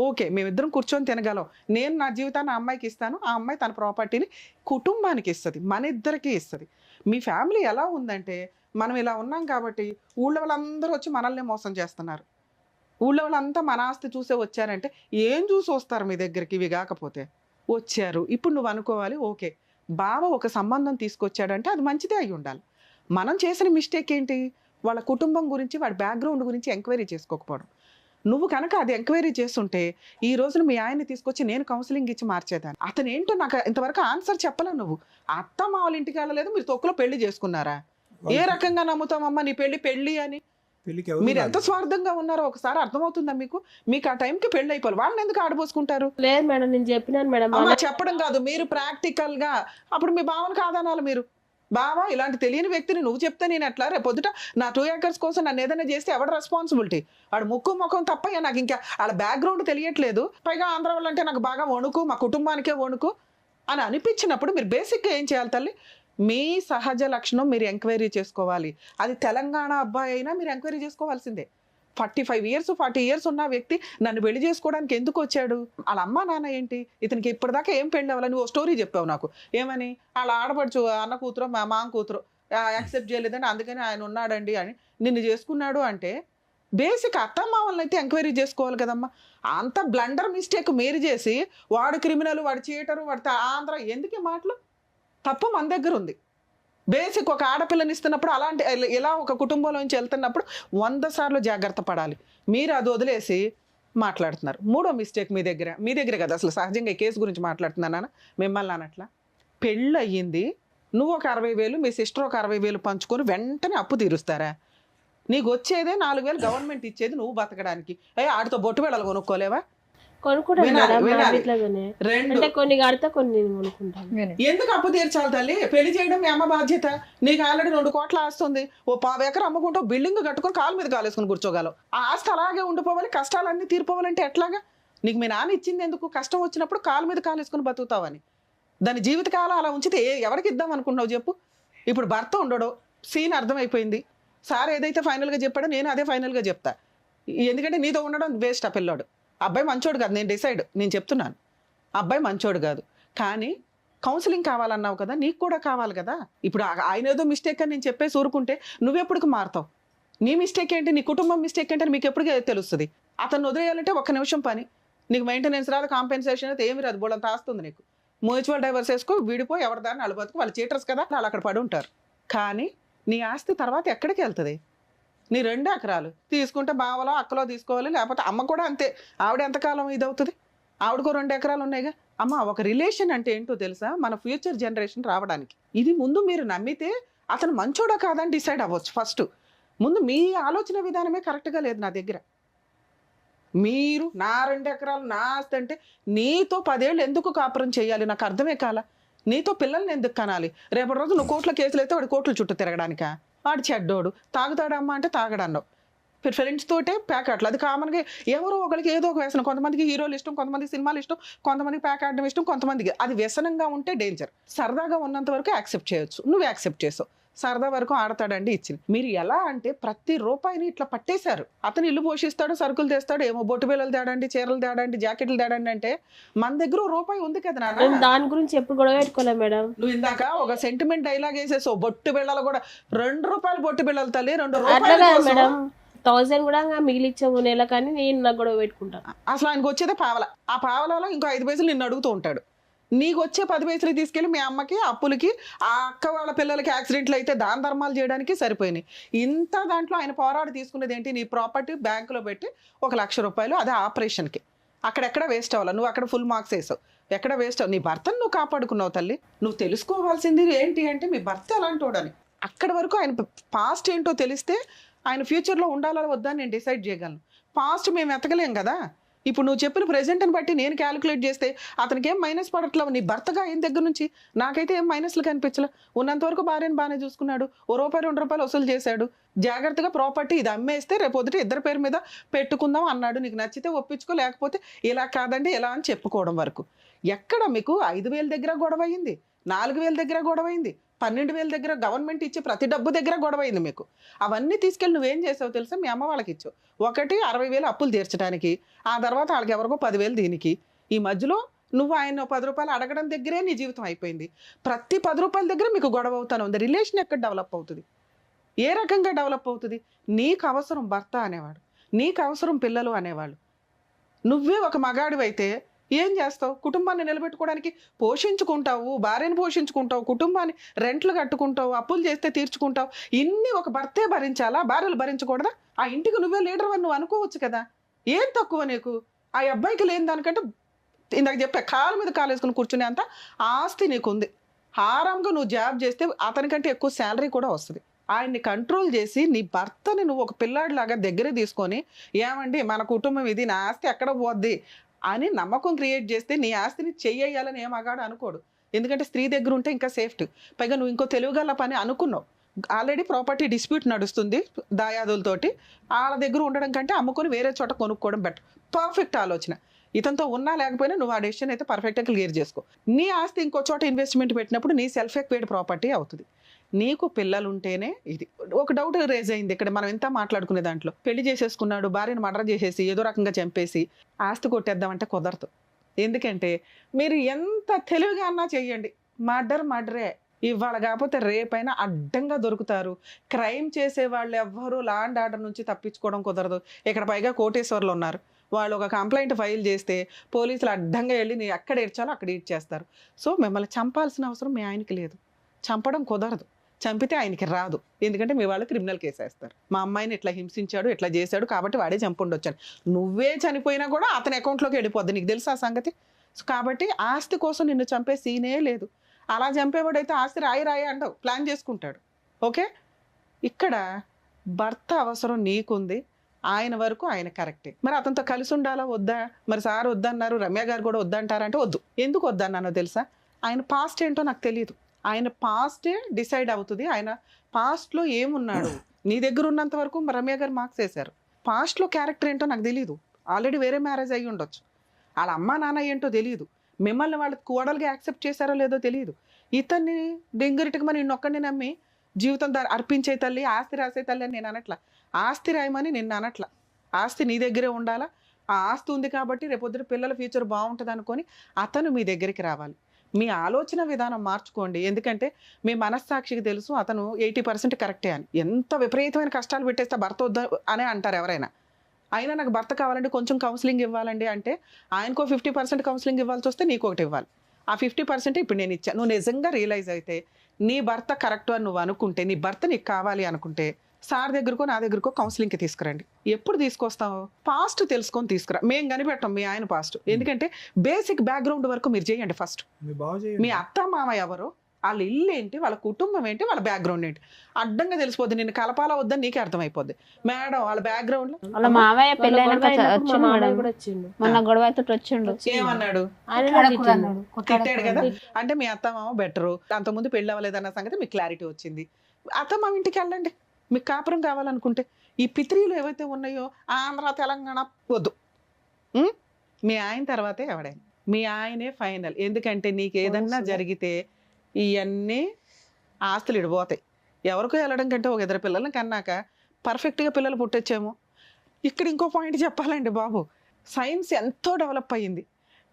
ఓకే మేమిద్దరం కూర్చొని తినగలం, నేను నా జీవితాన్ని ఆ అమ్మాయికి ఇస్తాను, ఆ అమ్మాయి తన ప్రాపర్టీని కుటుంబానికి ఇస్తుంది, మన ఇద్దరికి ఇస్తుంది. మీ ఫ్యామిలీ ఎలా ఉందంటే మనం ఇలా ఉన్నాం కాబట్టి ఊళ్ళో వాళ్ళందరూ వచ్చి మనల్ని మోసం చేస్తున్నారు. ఊళ్ళో వాళ్ళంతా మన ఆస్తి చూసే వచ్చారంటే ఏం చూసి వస్తారు మీ దగ్గరికి? ఇవి కాకపోతే వచ్చారు. ఇప్పుడు నువ్వు అనుకోవాలి ఓకే బావ ఒక సంబంధం తీసుకొచ్చాడంటే అది మంచిదే అయి ఉండాలి. మనం చేసిన మిస్టేక్ ఏంటి? వాళ్ళ కుటుంబం గురించి వాడి బ్యాక్గ్రౌండ్ గురించి ఎంక్వైరీ చేసుకోకపోవడం. నువ్వు కనుక అది ఎంక్వైరీ చేస్తుంటే ఈ రోజున మీ ఆయన్ని తీసుకొచ్చి నేను కౌన్సిలింగ్ ఇచ్చి మార్చేదాన్ని. అతను ఏంటో నాకు ఇంతవరకు ఆన్సర్ చెప్పలే. నువ్వు అత్త మా వాళ్ళ ఇంటికి వెళ్ళలేదు, మీరు తొక్కులో పెళ్లి చేసుకున్నారా? ఏ రకంగా నమ్ముతామమ్మా నీ పెళ్లి అని? మీరు ఎంత స్వార్థంగా ఉన్నారో ఒకసారి అర్థమవుతుందా మీకు? మీకు ఆ టైంకి పెళ్లి అయిపోవాలి, వాళ్ళని ఎందుకు ఆడబోసుకుంటారు? లేదు మేడం, నేను చెప్పినాను మేడం. చెప్పడం కాదు, మీరు ప్రాక్టికల్ గా అప్పుడు మీ బావను కాదనాలి. మీరు బావా ఇలాంటి తెలియని వ్యక్తిని నువ్వు చెప్తే నేను ఎట్లా రేపు పొద్దుట నా 2 acres కోసం నన్ను ఏదైనా చేస్తే ఎవడ రెస్పాన్సిబిలిటీ? వాడు ముఖం తప్ప నాకు ఇంకా వాళ్ళ బ్యాక్గ్రౌండ్ తెలియట్లేదు, పైగా ఆంధ్ర వాళ్ళంటే నాకు బాగా వణుకు, మా కుటుంబానికే వణుకు అని అనిపించినప్పుడు మీరు బేసిక్గా ఏం చేయాలి తల్లి? మీ సహజ లక్షణం మీరు ఎంక్వైరీ చేసుకోవాలి. అది తెలంగాణ అబ్బాయి అయినా మీరు ఎంక్వైరీ చేసుకోవాల్సిందే. 45 years 40 years ఉన్న వ్యక్తి నన్ను పెళ్లి చేసుకోవడానికి ఎందుకు వచ్చాడు? వాళ్ళ అమ్మ నాన్న ఏంటి? ఇతనికి ఇప్పటిదాకా ఏం పెళ్ళి అవ్వాలి? నువ్వు స్టోరీ చెప్పావు నాకు. ఏమని? వాళ్ళ ఆడపడుచు అన్న కూతురు మా మామ కూతురు యాక్సెప్ట్ చేయలేదండి అందుకని ఆయన ఉన్నాడండి అని నిన్ను చేసుకున్నాడు అంటే బేసిక్ అత్తమామల్ని అయితే ఎంక్వైరీ చేసుకోవాలి కదమ్మా. అంత బ్లండర్ మిస్టేక్ మీరు చేసి వాడు క్రిమినల్, వాడు చీటరు, వాడు ఆంధ్ర, ఎందుకు మాటలు? తప్పు మన దగ్గర ఉంది. బేసిక్ ఒక ఆడపిల్లని ఇస్తున్నప్పుడు అలాంటి ఇలా ఒక కుటుంబంలోంచి వెళ్తున్నప్పుడు 100 సార్లు జాగ్రత్త పడాలి. మీరు అది వదిలేసి మాట్లాడుతున్నారు. 3వ మిస్టేక్ మీ దగ్గర కదా అసలు సహజంగా ఈ కేసు గురించి మాట్లాడుతున్నానా మిమ్మల్ని అన్నట్లా. పెళ్ళి అయ్యింది, నువ్వు ఒక 60,000 మీ సిస్టర్ ఒక 60,000 పంచుకొని వెంటనే అప్పు తీరుస్తారా? నీకు వచ్చేదే 4,000 గవర్నమెంట్ ఇచ్చేది నువ్వు బతకడానికి. ఆడితో బొట్టు వెళ్ళాలి కొనుక్కోలేవా? కొన్ని కడితే కొన్ని కొనుక్కుంటాను. ఎందుకు అప్పు తీర్చాలి తల్లి? పెళ్లి చేయడం మీ అమ్మ బాధ్యత. నీకు ఆల్రెడీ 2 కోట్ల ఆస్తుంది, ఓ 1 ఎకరం అమ్ముకుంటూ బిల్డింగ్ కట్టుకొని కాలు మీద కాలేసుకుని కూర్చోగలవు. ఆ ఆస్తి అలాగే ఉండిపోవాలి, కష్టాలన్నీ తీరిపోవాలంటే ఎట్లాగా? నీకు మీ నాన్న ఇచ్చింది ఎందుకు? కష్టం వచ్చినప్పుడు కాలు మీద కాలేసుకుని బతుకుతావని. దాని జీవితకాలం అలా ఉంచితే ఎవరికి ఇద్దాం అనుకున్నావు చెప్పు? ఇప్పుడు భర్త ఉండడు, సీన్ అర్థమైపోయింది. సార్ ఏదైతే ఫైనల్గా చెప్పాడో నేను అదే ఫైనల్గా చెప్తా. ఎందుకంటే నీతో ఉండడం వేస్ట్. ఆ పిల్లోడు అబ్బాయి మంచోడు కాదు, నేను చెప్తున్నాను. అబ్బాయి మంచోడు కాదు, కానీ కౌన్సిలింగ్ కావాలన్నావు కదా, నీకు కూడా కావాలి కదా. ఇప్పుడు ఆయన ఏదో మిస్టేక్ అని నేను చెప్పేసి ఊరుకుంటే నువ్వెప్పటికి మారుతావు? నీ మిస్టేక్ ఏంటి, నీ కుటుంబం మిస్టేక్ ఏంటి అని మీకు ఎప్పటికీ తెలుస్తుంది. అతను వదిలేయాలంటే 1 నిమిషం పని. నీకు మెయింటెనెన్స్ రాదు, కాంపెన్సేషన్ అయితే ఏమి రాదు, బోళ్ళంత ఆస్తుంది నీకు. మ్యూచువల్ డైవర్స్ వేసుకో, విడిపోయి ఎవరి దాన్ని అలబతుకు, వాళ్ళు చీటర్స్ కదా, వాళ్ళు అక్కడ పడి ఉంటారు. కానీ నీ ఆస్తి తర్వాత ఎక్కడికి వెళ్తుంది? నీ 2 ఎకరాలు తీసుకుంటే బావలో అక్కలో తీసుకోవాలి, లేకపోతే అమ్మ కూడా అంతే. ఆవిడ ఎంతకాలం ఇది అవుతుంది? ఆవిడకో 2 ఎకరాలు ఉన్నాయిగా. అమ్మ ఒక రిలేషన్ అంటే ఏంటో తెలుసా? మన ఫ్యూచర్ జనరేషన్ రావడానికి. ఇది ముందు మీరు నమ్మితే అతను మంచోడా కాదని డిసైడ్ అవ్వచ్చు. ఫస్ట్ ముందు మీ ఆలోచన విధానమే కరెక్ట్గా లేదు నా దగ్గర. మీరు నా 2 ఎకరాలు నా ఆస్తి అంటే నీతో 10 ఏళ్ళు ఎందుకు కాపురం చేయాలి? నాకు అర్థమే కాల. నీతో పిల్లల్ని ఎందుకు కనాలి? రేపటి రోజు నువ్వు కోట్ల కేసులు అయితే వాడు కోట్ల చుట్టూ తిరగడానికా? వాడు చెడ్డోడు, తాగుతాడమ్మా అంటే తాగడన్నావు. ఫ్రెండ్స్ తోటే ప్యాకెట్లు, అది కామన్గా ఎవరో ఒకరికి ఏదో ఒక వ్యసనం. కొంతమందికి హీరోలు ఇష్టం, కొంతమందికి సినిమాలు ఇష్టం, కొంతమందికి ప్యాక్ ఆడడం ఇష్టం, కొంతమందికి అది వ్యసనంగా ఉంటే డేంజర్. సరదాగా ఉన్నంత వరకు యాక్సెప్ట్ చేయొచ్చు, నువ్వు యాక్సెప్ట్ చేసావు. సరదా వరకు ఆడతాడండి ఇచ్చింది. మీరు ఎలా అంటే ప్రతి రూపాయిని ఇట్లా పట్టేశారు. అతను ఇల్లు పోషిస్తాడు, సరుకులు తెస్తాడు, ఏమో బొట్టు బిళ్ళలు తేడండి, చీరలు తేడండి, జాకెట్లు తేడండి అంటే మన దగ్గర రూపాయి ఉంది కదా నాన్న. మేము దాని గురించి ఎప్పుడు గొడవ పెట్టుకోలేదు మేడం. నువ్వు ఇందాక ఒక సెంటిమెంట్ డైలాగ్ వేసేసావు, బొట్టు బిళ్ళలు కూడా 2 రూపాయలు బొట్టు బిళ్ళలు తల్లి, 2 అట్లా రూపాయలు కాదు కోసం. మేడం, 1000 కూడా మిగిలిచ్చాము నెల, కానీ నేను నాకు గొడవ పెట్టుకుంటాను. అసలు ఆయనకు వచ్చేదే పావల, ఆ పావలలో ఇంకో 5 పైసలు నిన్ను అడుగుతూ ఉంటాడు. నీకు వచ్చే 10 పైసలు తీసుకెళ్ళి మీ అమ్మకి, అప్పులకి, ఆ అక్క వాళ్ళ పిల్లలకి యాక్సిడెంట్లు అయితే దాన ధర్మాలు చేయడానికి సరిపోయినాయి. ఇంత దాంట్లో ఆయన పోరాడు తీసుకునేది ఏంటి, నీ ప్రాపర్టీ బ్యాంకులో పెట్టి 1 లక్ష రూపాయలు, అదే ఆపరేషన్కి. అక్కడెక్కడ వేస్ట్ అవ్వాలి, నువ్వు అక్కడ ఫుల్ మార్క్స్ వేసావు, ఎక్కడ వేస్ట్ అవ్వ. నీ భర్తను నువ్వు కాపాడుకున్నావు తల్లి. నువ్వు తెలుసుకోవాల్సింది ఏంటి అంటే మీ భర్త ఎలాంటి వాడని. అక్కడి వరకు ఆయన పాస్ట్ ఏంటో తెలిస్తే ఆయన ఫ్యూచర్లో ఉండాలా వద్దా నేను డిసైడ్ చేయగలను. పాస్ట్ మేము ఎతకలేం కదా. ఇప్పుడు నువ్వు చెప్పిన ప్రెజెంట్ని బట్టి నేను క్యాలిక్యులేట్ చేస్తే అతనికి ఏం మైనస్ పడట్లేవు. నీ భర్తగా అయిన దగ్గర నుంచి నాకైతే ఏం మైనస్లు కనిపించలే. ఉన్నంతవరకు భార్యను బాగానే చూసుకున్నాడు, ₹1 ₹2 వసూలు చేశాడు, జాగ్రత్తగా ప్రాపర్టీ ఇది అమ్మేస్తే రేపొద్దుట ఇద్దరి పేరు మీద పెట్టుకుందాం అన్నాడు. నీకు నచ్చితే ఒప్పించుకో, లేకపోతే ఇలా కాదండి ఇలా అని చెప్పుకోవడం వరకు. ఎక్కడ మీకు 5,000 దగ్గర గొడవ అయింది, 4,000 దగ్గర గొడవ అయింది, 12,000 దగ్గర గవర్నమెంట్ ఇచ్చే ప్రతి డబ్బు దగ్గర గొడవ అయింది మీకు. అవన్నీ తీసుకెళ్ళి నువ్వేం చేసావు తెలుసా, మీ అమ్మ వాళ్ళకి ఇచ్చావు. ఒకటి 60,000 అప్పులు తీర్చడానికి, ఆ తర్వాత వాళ్ళకి ఎవరికో 10,000 దీనికి. ఈ మధ్యలో నువ్వు ఆయన ₹10 అడగడం దగ్గరే నీ జీవితం అయిపోయింది. ప్రతి ₹10 దగ్గర మీకు గొడవ అవుతానే ఉంది. రిలేషన్ ఎక్కడ డెవలప్ అవుతుంది, ఏ రకంగా డెవలప్ అవుతుంది? నీకు అవసరం భర్త అనేవాడు, నీకు అవసరం పిల్లలు అనేవాళ్ళు. నువ్వే ఒక మగాడివైతే ఏం చేస్తావు? కుటుంబాన్ని నిలబెట్టుకోవడానికి పోషించుకుంటావు, భార్యను పోషించుకుంటావు, కుటుంబాన్ని రెంట్లు కట్టుకుంటావు, అప్పులు చేస్తే తీర్చుకుంటావు. ఇన్ని ఒక భర్తే భరించాలా, భార్యలు భరించకూడదా? ఆ ఇంటికి నువ్వే లీడర్ అని నువ్వు అనుకోవచ్చు కదా. ఏం తక్కువ నీకు? ఆ అబ్బాయికి లేని దానికంటే ఇందాక చెప్పా, కాలు మీద కాలు వేసుకుని కూర్చునే అంత ఆస్తి నీకుంది. హారంగా నువ్వు జాబ్ చేస్తే అతనికంటే ఎక్కువ శాలరీ కూడా వస్తుంది. ఆయన్ని కంట్రోల్ చేసి నీ భర్తని నువ్వు ఒక పిల్లాడిలాగా దగ్గర తీసుకొని, ఏమండి మన కుటుంబం ఇది, నా ఆస్తి ఎక్కడ పోద్ది అని నమ్మకం క్రియేట్ చేస్తే నీ ఆస్తిని చెయ్యాలని ఏ మగాడు అనుకోడు. ఎందుకంటే స్త్రీ దగ్గర ఉంటే ఇంకా సేఫ్టీ. పైగా నువ్వు ఇంకో తెలుగుగల పని అనుకున్నావు. ఆల్రెడీ ప్రాపర్టీ డిస్ప్యూట్ నడుస్తుంది దాయాదులతోటి. వాళ్ళ దగ్గర ఉండడం కంటే అమ్ముకొని వేరే చోట కొనుక్కోవడం బెటర్. పర్ఫెక్ట్ ఆలోచన. ఇతనితో ఉన్నా లేకపోయినా నువ్వు ఆ డెసిషన్ అయితే పర్ఫెక్ట్గా క్లియర్ చేసుకో. నీ ఆస్తి ఇంకో చోట ఇన్వెస్ట్మెంట్ పెట్టినప్పుడు నీ సెల్ఫ్ ఎక్వైర్డ్ ప్రాపర్టీ అవుతుంది. నీకు పిల్లలు ఉంటేనే ఇది. ఒక డౌట్ రేజ్ అయింది ఇక్కడ మనం ఎంత మాట్లాడుకునే దాంట్లో. పెళ్లి చేసేసుకున్నాడు, భార్యను మర్డర్ చేసేసి ఏదో రకంగా చంపేసి ఆస్తి కొట్టేద్దామంటే కుదరదు. ఎందుకంటే మీరు ఎంత తెలివిగా అన్నా చెయ్యండి, మర్డరే. ఇవాళ కాకపోతే రేపైనా అడ్డంగా దొరుకుతారు. క్రైమ్ చేసే వాళ్ళు ఎవ్వరూ లా అండ్ ఆర్డర్ నుంచి తప్పించుకోవడం కుదరదు. ఇక్కడ పైగా కోటేశ్వర్లు ఉన్నారు, వాళ్ళు ఒక కంప్లైంట్ ఫైల్ చేస్తే పోలీసులు అడ్డంగా వెళ్ళి నీ ఎక్కడ ఇడ్చాలో అక్కడ ఇడ్చేస్తారు. సో మిమ్మల్ని చంపాల్సిన అవసరం మీ ఆయనకి లేదు, చంపడం కుదరదు. చంపితే ఆయనకి రాదు, ఎందుకంటే మీ వాళ్ళు క్రిమినల్ కేసు వేస్తారు. మా అమ్మాయిని ఇట్లా హింసించాడు, ఇట్లా చేశాడు కాబట్టి వాడే చంపుండొచ్చాడు. నువ్వే చనిపోయినా కూడా అతని అకౌంట్లోకి వెళ్ళిపోద్ది. నీకు తెలుసా ఆ సంగతి? కాబట్టి ఆస్తి కోసం నిన్ను చంపే సీనే లేదు. అలా చంపేవాడైతే ఆస్తి రాయి అంటావు, ప్లాన్ చేసుకుంటాడు. ఓకే, ఇక్కడ భర్త అవసరం నీకుంది, ఆయన వరకు ఆయన కరెక్టే. మరి అతనితో కలిసి ఉండాలా వద్దా? మరి సార్ వద్దన్నారు, రమ్య గారు కూడా వద్దంటారంటే వద్దు. ఎందుకు వద్దన్నానో తెలుసా? ఆయన పాస్ట్ ఏంటో నాకు తెలియదు. ఆయన పాస్టే డిసైడ్ అవుతుంది. ఆయన పాస్ట్లో ఏమున్నాడు, నీ దగ్గర ఉన్నంత వరకు రమ్య గారు మార్క్స్ వేశారు. పాస్ట్లో క్యారెక్టర్ ఏంటో నాకు తెలియదు. ఆల్రెడీ వేరే మ్యారేజ్ అయ్యి ఉండొచ్చు. వాళ్ళ అమ్మ నాన్న ఏంటో తెలియదు. మిమ్మల్ని వాళ్ళకి కోడలుగా యాక్సెప్ట్ చేశారో లేదో తెలియదు. ఇతన్ని డింగిరిటికి మరి నిన్నొక్కడిని నమ్మి జీవితం అర్పించే తల్లి, ఆస్తి రాసే తల్లి అని నేను అనట్లా. ఆస్తి రాయమని నిన్ను అనట్లా. ఆస్తి నీ దగ్గరే ఉండాలా. ఆ ఆస్తి ఉంది కాబట్టి రేపొద్దున పిల్లల ఫ్యూచర్ బాగుంటుంది అనుకొని అతను మీ దగ్గరికి రావాలి. మీ ఆలోచన విధానం మార్చుకోండి. ఎందుకంటే మీ మనస్సాక్షికి తెలుసు అతను 80% కరెక్టే అని. ఎంత విపరీతమైన కష్టాలు పెట్టేస్తే భర్త వద్ద అనే అంటారు ఎవరైనా. అయినా నాకు భర్త కావాలంటే కొంచెం కౌన్సిలింగ్ ఇవ్వాలండి అంటే ఆయనకో 50% కౌన్సిలింగ్ ఇవ్వాల్సి వస్తే నీకు ఒకటి ఇవ్వాలి. ఆ 50% ఇప్పుడు నేను ఇచ్చాను. నువ్వు నిజంగా రియలైజ్ అయితే నీ భర్త కరెక్ట్ అని నువ్వు అనుకుంటే, నీ భర్త నీకు కావాలి అనుకుంటే సార్ దగ్గరకో నా దగ్గరకో కౌన్సిలింగ్కి తీసుకురండి. ఎప్పుడు తీసుకొస్తావు? పాస్ట్ తెలుసుకొని తీసుకురా. మేము కనిపెట్టాం మీ ఆయన పాస్ట్. ఎందుకంటే బేసిక్ బ్యాక్గ్రౌండ్ వరకు మీరు చేయండి. ఫస్ట్ మీ అత్త మామ ఎవరు, వాళ్ళ ఇల్లు ఏంటి, వాళ్ళ కుటుంబం ఏంటి, వాళ్ళ బ్యాక్గ్రౌండ్ ఏంటి అడ్డంగా తెలిసిపోద్ది. నిన్ను కలపాలా వద్దని నీకే అర్థమైపోద్ది. మేడం వాళ్ళ బ్యాక్గ్రౌండ్ లో వాళ్ళ మామయ్య పెళ్ళైనాక వచ్చిండు మేడం. కూడా వచ్చిండు. మొన్న గొడవ అయితే వచ్చిండు. ఏమన్నాడు? తిట్టాడు కదా. అంటే మీ అత్త మామ బెటరు, అంతకుముందు పెళ్ళి అవ్వలేదన్న సంగతి మీకు క్లారిటీ వచ్చింది. అత్త మామ ఇంటికి వెళ్ళండి. మీకు కాపురం కావాలనుకుంటే ఈ పిత్రీలు ఏవైతే ఉన్నాయో ఆంధ్ర తెలంగాణ వద్దు. మీ ఆయన తర్వాతే ఎవడైనా, మీ ఆయనే ఫైనల్. ఎందుకంటే నీకు ఏదన్నా జరిగితే ఇవన్నీ ఆస్తులు ఇడిపోతాయి. ఎవరికో వెళ్ళడం కంటే ఒక ఇద్దరు పిల్లల్ని కన్నాక పర్ఫెక్ట్గా పిల్లలు పుట్టొచ్చాము. ఇక్కడ ఇంకో పాయింట్ చెప్పాలండి బాబు, సైన్స్ ఎంతో డెవలప్ అయ్యింది.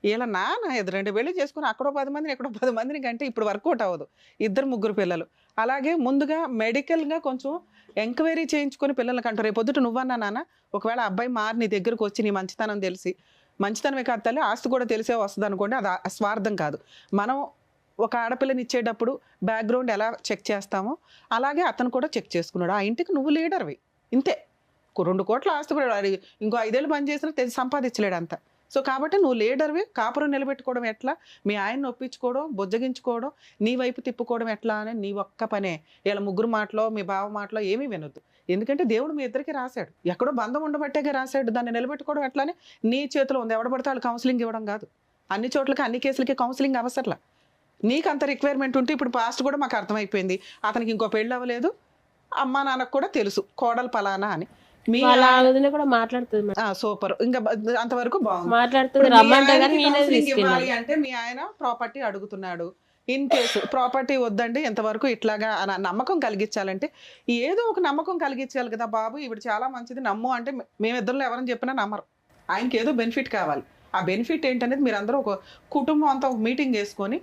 ఇలా నాన్న 2 పెళ్లి చేసుకుని అక్కడో 10 మందిని ఎక్కడో 10 మందిని కంటే ఇప్పుడు వర్కౌట్ అవ్వదు. 2-3 పిల్లలు. అలాగే ముందుగా మెడికల్గా కొంచెం ఎంక్వైరీ చేయించుకొని పిల్లలకి అంటారు. రేపు పొద్దుట నువ్వన్నా నాన్న ఒకవేళ అబ్బాయి మారి నీ దగ్గరకు వచ్చి నీ మంచితనం తెలిసి, మంచితనమే కాదు తల్లి ఆస్తి కూడా తెలిసే వస్తుంది అనుకోండి, అది స్వార్థం కాదు. మనం ఒక ఆడపిల్లని ఇచ్చేటప్పుడు బ్యాక్గ్రౌండ్ ఎలా చెక్ చేస్తామో అలాగే అతను కూడా చెక్ చేసుకున్నాడు. ఆ ఇంటికి నువ్వు లీడర్వి, ఇంతే. 2 కోట్ల ఆస్తి ఇంకో 5 ఏళ్ళు పని చేసినా సంపాదించలేడు అంత. సో కాబట్టి నువ్వు లీడర్వి, కాపురం నిలబెట్టుకోవడం ఎట్లా, మీ ఆయన్ని ఒప్పించుకోవడం, బుజ్జగించుకోవడం, నీ వైపు తిప్పుకోవడం ఎట్లా అని నీ ఒక్క పనే. ఇలా ముగ్గురు మాటలో మీ బావ మాటలో ఏమీ వినొద్దు. ఎందుకంటే దేవుడు మీ ఇద్దరికి రాశాడు, ఎక్కడో బంధం ఉండబట్టేగా రాశాడు. దాన్ని నిలబెట్టుకోవడం ఎట్లా అని నీ చేతిలో ఉంది. ఎవడ పడితే వాళ్ళు కౌన్సిలింగ్ ఇవ్వడం కాదు. అన్ని చోట్లకి అన్ని కేసులకి కౌన్సిలింగ్ అవసరంలా. నీకు అంత రిక్వైర్మెంట్ ఉంటే ఇప్పుడు పాస్ట్ కూడా మాకు అర్థమైపోయింది, అతనికి ఇంకో పెళ్ళి అవ్వలేదు, అమ్మా నాన్నకు కూడా తెలుసు కోడలు పలానా అని. మీ వాళ్ళ వదిన కూడా మాట్లాడుతుంది మేడం. సూపర్, ఇంకా అంతవరకు బాగుంది. మాట్లాడుతుంది, రమ్మంటే కానీ నేనే తీసుకెళ్ళాలి. అంటే మీ ఆయన ప్రాపర్టీ అడుగుతున్నాడు, ఇన్ కేసు ప్రాపర్టీ వద్దండి ఎంతవరకు ఇట్లాగా నమ్మకం కలిగించాలంటే ఏదో ఒక నమ్మకం కలిగించాలి కదా బాబు, ఇవి చాలా మంచిది నమ్ము అంటే మేమిద్దరిలో ఎవరైనా చెప్పినా నమ్మరు. ఆయనకి ఏదో బెనిఫిట్ కావాలి. ఆ బెనిఫిట్ ఏంటనేది మీరు అందరూ ఒక కుటుంబం అంతా ఒక మీటింగ్ చేసుకొని,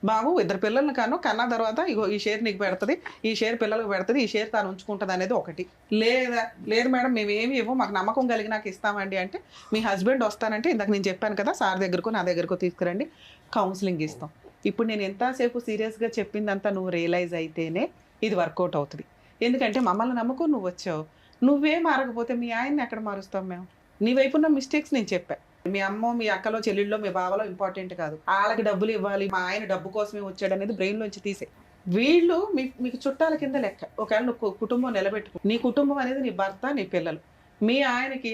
బాబు 2 పిల్లల్ని కన్నా తర్వాత ఇగో ఈ షేర్ నీకు పెడుతుంది, ఈ షేర్ పిల్లలకు పెడుతుంది, ఈ షేర్ తాను ఉంచుకుంటుంది అనేది ఒకటి. లేదు మేడం మేమేమి ఇవ్వం, మాకు నమ్మకం కలిగి నాకు ఇస్తామండి అంటే మీ హస్బెండ్ వస్తానంటే ఇందాక నేను చెప్పాను కదా సార్ దగ్గరకు నా దగ్గరకు తీసుకురండి, కౌన్సిలింగ్ ఇస్తాం. ఇప్పుడు నేను ఎంతసేపు సీరియస్గా చెప్పిందంతా నువ్వు రియలైజ్ అయితేనే ఇది వర్కౌట్ అవుతుంది. ఎందుకంటే మమ్మల్ని నమ్మకం నువ్వు వచ్చావు, నువ్వే మారకపోతే మీ ఆయన్ని ఎక్కడ మారుస్తాం మేము? నీ వైపు ఉన్న మిస్టేక్స్ నేను చెప్పా. మీ అమ్మో మీ అక్కలో చెల్లెళ్ళలో మీ బావలో ఇంపార్టెంట్ కాదు, వాళ్ళకి డబ్బులు ఇవ్వాలి, మా ఆయన డబ్బు కోసమే వచ్చాడు అనేది బ్రెయిన్లోంచి తీసే. వీళ్ళు మీకు చుట్టాల కింద లెక్క. ఒకవేళ నువ్వు కుటుంబం నిలబెట్టుకో, నీ కుటుంబం అనేది నీ భర్త నీ పిల్లలు. మీ ఆయనకి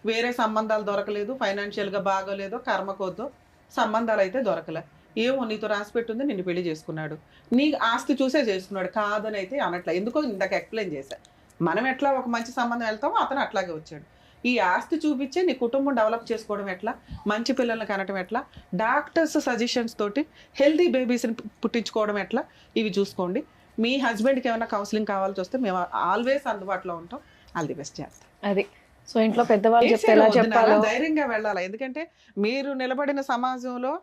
వేరే సంబంధాలు దొరకలేదు, ఫైనాన్షియల్గా బాగోలేదో కర్మకొద్దో సంబంధాలు అయితే దొరకలే, ఏమో నీతో రాసి పెట్టుంది నిన్ను పెళ్లి చేసుకున్నాడు, నీ ఆస్తి చూసే చేసుకున్నాడు, కాదని అయితే అనట్లే. ఎందుకో ఇందాక ఎక్స్ప్లెయిన్ చేశా. మనం ఎట్లా ఒక మంచి సంబంధం వెళ్తామో అతను అట్లాగే వచ్చాడు. ఈ ఆస్తి చూపించే నీ కుటుంబం డెవలప్ చేసుకోవడం ఎట్లా, మంచి పిల్లల్ని కనటం ఎట్లా, డాక్టర్స్ సజెషన్స్ తోటి హెల్తీ బేబీస్ని పుట్టించుకోవడం ఎట్లా, ఇవి చూసుకోండి. మీ హస్బెండ్కి ఏమైనా కౌన్సిలింగ్ కావాల్సి వస్తే మేము ఆల్వేస్ అందుబాటులో ఉంటాం. ఆల్ ది బెస్ట్ చేస్తాం. అది సో ఇంట్లో పెద్దవాళ్ళు చెప్తే ఎలా చెప్పాలో ధైర్యంగా వెళ్ళాలి. ఎందుకంటే మీరు నిలబడిన సమాజంలో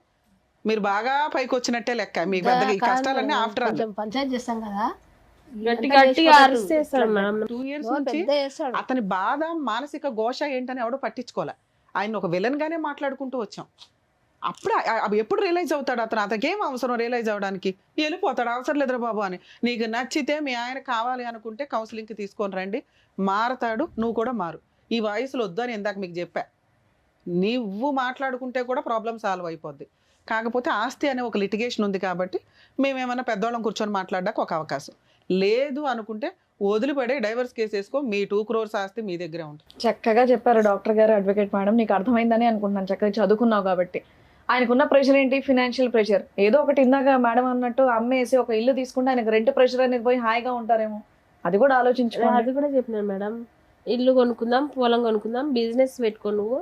మీరు బాగా పైకి వచ్చినట్టే లెక్క. మీకు పెద్దగా ఈ కష్టాలన్నీ ఆఫ్టర్ ఆల్ పంచాయతీ చేస్తాం కదా, గట్టిగా అరిసేస్తాడు మేడం. 2 years నుంచి అతని బాధ మానసిక ఘోష ఏంటని ఎవడో పట్టించుకోలే. ఆయన ఒక విలన్ గానే మాట్లాడుకుంటూ వచ్చాం. అప్పుడు అవి ఎప్పుడు రియలైజ్ అవుతాడు అతను? అతనికేం అవసరం రియలైజ్ అవ్వడానికి? వెళ్ళిపోతాడు, అవసరం లేదురా బాబు అని. నీకు నచ్చితే మీ ఆయన కావాలి అనుకుంటే కౌన్సిలింగ్కి తీసుకొని రండి, మారతాడు, నువ్వు కూడా మారు. ఈ వయసులో వద్దు అని ఇందాక మీకు చెప్పా. నువ్వు మాట్లాడుకుంటే కూడా ప్రాబ్లం సాల్వ్ అయిపోద్ది. కాకపోతే ఆస్తి అనే ఒక లిటిగేషన్ ఉంది కాబట్టి మేమేమన్నా పెద్దవాళ్ళం కూర్చొని మాట్లాడడానికి ఒక అవకాశం లేదు అనుకుంటే వదిలిపడే డైవర్స్ కేసు వేసుకో, మీ 2 crores ఆస్తి మీ దగ్గరే ఉంటుంది. చక్కగా చెప్పారు డాక్టర్ గారు, అడ్వకేట్ మేడం. నీకు అర్థమైందని అనుకుంటున్నాను, చక్కగా చదువుకున్నావు కాబట్టి. ఆయనకున్న ప్రెషర్ ఏంటి? Financial pressure. ఏదో ఒకటి ఇందాక మేడం అన్నట్టు అమ్మేసి ఒక ఇల్లు తీసుకుంటే ఆయనకు రెంట్ ప్రెషర్ అనేది పోయి హాయిగా ఉంటారేమో, అది కూడా ఆలోచించుకోవాలి. అది కూడా చెప్పినాను మేడం, ఇల్లు కొనుక్కుందాం, పొలం కొనుక్కుందాం, బిజినెస్ పెట్టుకో, నువ్వు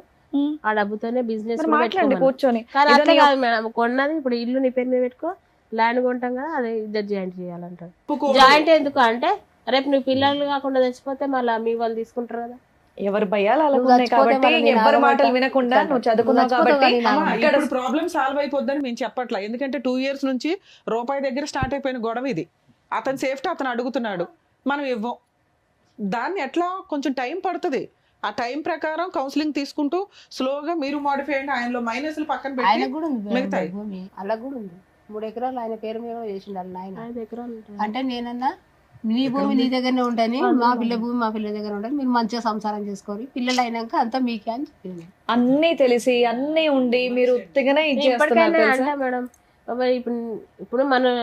ఆ డబ్బుతోనే బిజినెస్ మాట్లాడండి కూర్చొని. కానీ అట్లా కాదు మేడం, కొన్నది ఇప్పుడు ఇల్లు నీ పేరు మీద పెట్టుకో, ల్యాండ్ కొంటాం కదా అది ఇద్దరు జాయింట్ చేయాలంటారు. జాయింట్ ఎందుకు అంటే రేపు నువ్వు పిల్లలు కాకుండా చచ్చిపోతే మళ్ళీ మీ వాళ్ళు తీసుకుంటారు కదా. ఎవరు భయాలు అలా ఉన్నాయి కాబట్టి ఎవరి మాటలు వినకుండా నువ్వు చదువుకున్నావు కాబట్టి ఇక్కడ ప్రాబ్లం సాల్వ్ అయిపోద్దని మేము చెప్పట్లా. ఎందుకంటే 2 years నుంచి రూపాయి దగ్గర స్టార్ట్ అయిపోయిన గొడవ ఇది. అతని సేఫ్టీ అతను అడుగుతున్నాడు, మనం ఇవ్వం. దాన్ని ఎట్లా కొంచెం టైం పడుతుంది. ఆ టైం ప్రకారం కౌన్సిలింగ్ తీసుకుంటూ స్లోగా మీరు మాడిఫై అయ్యండి. ఆయనలో మైనస్లు పక్కన పెట్టి ఆయన కూడా ఉంది మిగతాయి భూమి, అలా కూడా ఉంది. 3 ఎకరాలు ఆయన పేరు మీద చేసిండు ఆయన. 5 ఎకరాలు ఉంటుంది. అంటే నేనన్నా నీ భూమి నీ దగ్గరనే ఉంటాని, మా పిల్ల భూమి మా పిల్ల దగ్గర ఉంటుంది, మీరు మంచిగా సంసారం చేసుకోవాలి, పిల్లలు అయినాక అంతా మీకే అని చెప్పింది. అన్ని తెలిసి అన్ని ఉండి మీరు ఉత్తిగానే ఇచ్చేస్తున్నారు తెలుసా మేడం. ఇప్పుడు మనం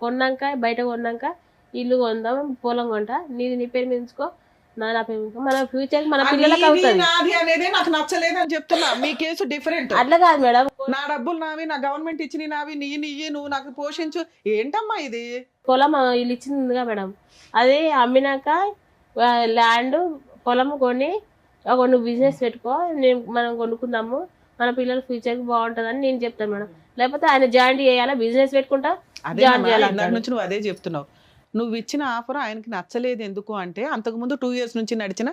కొన్నాక బయట కొన్నాక ఇల్లు కొందాం, పొలం కొంటా, నీది నీ పేరు మీద ఉంచుకో, నా పేరు మీద, మన ఫ్యూచర్ మన పిల్లలకు అవుతుంది. నాది అనేది నాకు నచ్చలేదు అని చెప్తున్నా. మీ కేసు డిఫరెంట్. అట్లా కాదు మేడం, నా డబ్బులు నావి, నా గవర్నమెంట్ ఇచ్చిన నావి, నీ నువ్వు నాకు పోషించు, ఏంటమ్మా ఇది? పొలం ఇల్లు ఇచ్చిందిగా మేడం, అది అమ్మినాక ల్యాండ్ పొలం కొని నువ్వు బిజినెస్ పెట్టుకో, మనం కొనుక్కుందాము, మన పిల్లల ఫ్యూచర్ కి బాగుంటుందని నేను చెప్తాను మేడం. లేకపోతే ఆయన జాయింట్ చేయాలా, బిజినెస్ పెట్టుకుంటా అదే నుంచి నువ్వు అదే చెప్తున్నావు. నువ్వు ఇచ్చిన ఆఫర్ ఆయనకి నచ్చలేదు ఎందుకు అంటే అంతకుముందు 2 years నుంచి నడిచిన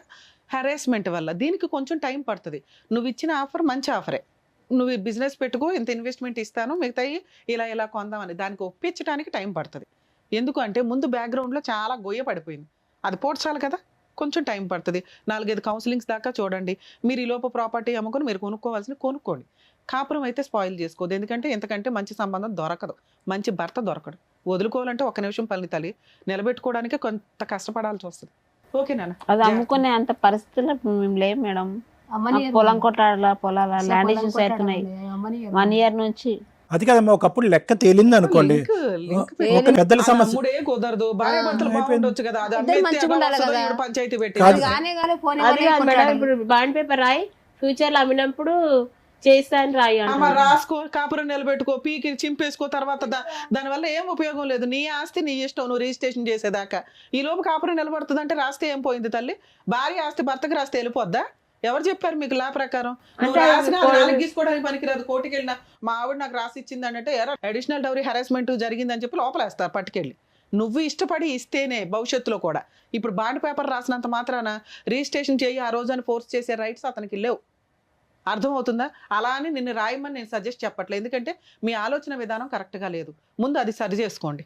హెరాస్మెంట్ వల్ల. దీనికి కొంచెం టైం పడుతుంది. నువ్వు ఇచ్చిన ఆఫర్ మంచి ఆఫరే, నువ్వు బిజినెస్ పెట్టుకో, ఇంత ఇన్వెస్ట్మెంట్ ఇస్తాను, మిగతాయి ఇలా కొందామని, దానికి ఒప్పించడానికి టైం పడుతుంది. ఎందుకంటే ముందు బ్యాక్గ్రౌండ్లో చాలా గొయ్య పడిపోయింది, అది పోడ్చాలి కదా, కొంచెం టైం పడుతుంది. 4-5 కౌన్సిలింగ్స్ దాకా చూడండి. మీరు ఈ లోపు ప్రాపర్టీ అమ్ముకొని మీరు కొనుక్కోండి. కాపురం అయితే స్పాయిల్ చేసుకోవద్దు, ఎందుకంటే ఇంతకంటే మంచి సంబంధం దొరకదు, మంచి భర్త దొరకడు. వదులుకోవాలంటే 1 నిమిషం పని తల్లి, నిలబెట్టుకోవడానికి కొంత కష్టపడాల్సి వస్తుంది. ఓకే నాన్న, అది అమ్ముకునే అంత పరిస్థితుల్లో మేము లేవు మేడం. పొలం కొట్లాడాల, పొలాల ల్యాండ్ ఇష్యూస్ అవుతున్నాయి 1 year నుంచి. అది కదమ్మా, ఒకప్పుడు లెక్క తేలింది అనుకోండి, ఒక పెద్దల సమస్య తమ్ముడే కుదరదు, భార్య భర్తలు బాగుండొచ్చు కదా, అది ఇద్దరు అమ్మేస్తే మంచిగా ఉండాలి అలా వస్తుందో కదా. ఈవిడ పంచాయతీ పెట్టి. కాదు. అది కాదు మేడం, ఇప్పుడు బాండ్ పేపర్ రాయి ఫ్యూచర్ లో అమ్మినప్పుడు చేస్తా అని రాయి అమ్మ రాసుకో, కాపురం నిలబెట్టుకో, పీకి చింపేసుకో, తర్వాత దానివల్ల ఏం ఉపయోగం లేదు. నీ ఆస్తి నీ ఇష్టం, నువ్వు రిజిస్ట్రేషన్ చేసేదాకా. ఈ లోపు కాపురం నిలబడుతుంది అంటే రాస్తే ఏం పోయింది తల్లి? భార్య ఆస్తి భర్తకి రాస్తే వెళ్ళిపోద్దా? ఎవరు చెప్పారు మీకు లా ప్రకారం? గీసుకోవడానికి పనికిరాదు, కోర్టుకి వెళ్ళినా మా ఆవిడ నాకు రాసి ఇచ్చింది అంటే అడిషనల్ డౌరీ హెరాస్మెంట్ జరిగిందని చెప్పి లోపలేస్తారు పట్టుకెళ్ళి. నువ్వు ఇష్టపడి ఇస్తేనే భవిష్యత్తులో కూడా. ఇప్పుడు బాండ్ పేపర్ రాసినంత మాత్రాన రిజిస్ట్రేషన్ చేయి ఆ రోజు అని ఫోర్స్ చేసే రైట్స్ అతనికి లేవు. అర్థమవుతుందా? అలా అని నిన్ను రాయమని నేను సజెస్ట్ చెప్పట్లేదు, ఎందుకంటే మీ ఆలోచన విధానం కరెక్ట్గా లేదు. ముందు అది సరి చేసుకోండి.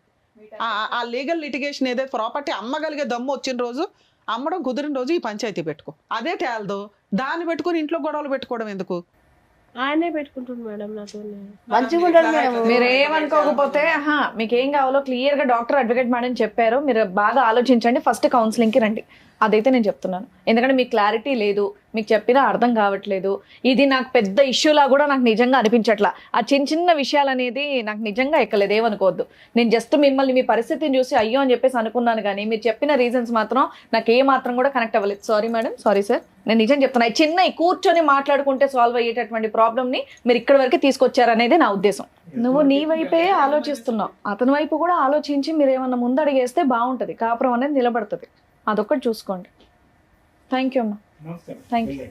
ఆ లీగల్ లిటిగేషన్ ఏదైతే ప్రాపర్టీ అమ్మగలిగే దమ్ము వచ్చిన రోజు, అమ్మడం కుదిరిన రోజు ఈ పంచాయతీ పెట్టుకో. అదే తేలదో దాన్ని పెట్టుకుని ఇంట్లో గొడవలు పెట్టుకోవడం ఎందుకు? ఆయనే పెట్టుకుంటుంది మేడం నాతో. మంచిగా ఉంటాడు మేడం. మీరు ఏమనుకోకపోతే మీకు ఏం కావాలో క్లియర్ గా డాక్టర్ అడ్వకేట్ మేడం చెప్పారు. మీరు బాగా ఆలోచించండి, ఫస్ట్ కౌన్సిలింగ్ కి రండి. అదైతే నేను చెప్తున్నాను, ఎందుకంటే మీకు క్లారిటీ లేదు, మీకు చెప్పినా అర్థం కావట్లేదు. ఇది నాకు పెద్ద ఇష్యూలా కూడా నాకు నిజంగా అనిపించట్లా. ఆ చిన్న విషయాలు అనేది నాకు నిజంగా ఎక్కలేదు, ఏమనుకోవద్దు. నేను జస్ట్ మిమ్మల్ని మీ పరిస్థితిని చూసి అయ్యో అని చెప్పేసి అనుకున్నాను, కానీ మీరు చెప్పిన రీజన్స్ మాత్రం నాకు ఏ మాత్రం కూడా కనెక్ట్ అవ్వలేదు. Sorry madam, sorry sir. నేను నిజం చెప్తున్నా, చిన్న కూర్చొని మాట్లాడుకుంటే సాల్వ్ అయ్యేటటువంటి ప్రాబ్లమ్ని మీరు ఇక్కడి వరకు తీసుకొచ్చారనేది నా ఉద్దేశం. నువ్వు నీ వైపే ఆలోచిస్తున్నావు, అతని వైపు కూడా ఆలోచించి మీరు ఏమన్నా ముందడిగేస్తే బాగుంటుంది, కాపురం అనేది నిలబడుతుంది. అదొక్కటి చూసుకోండి. థ్యాంక్ యూ అమ్మా. Thank you.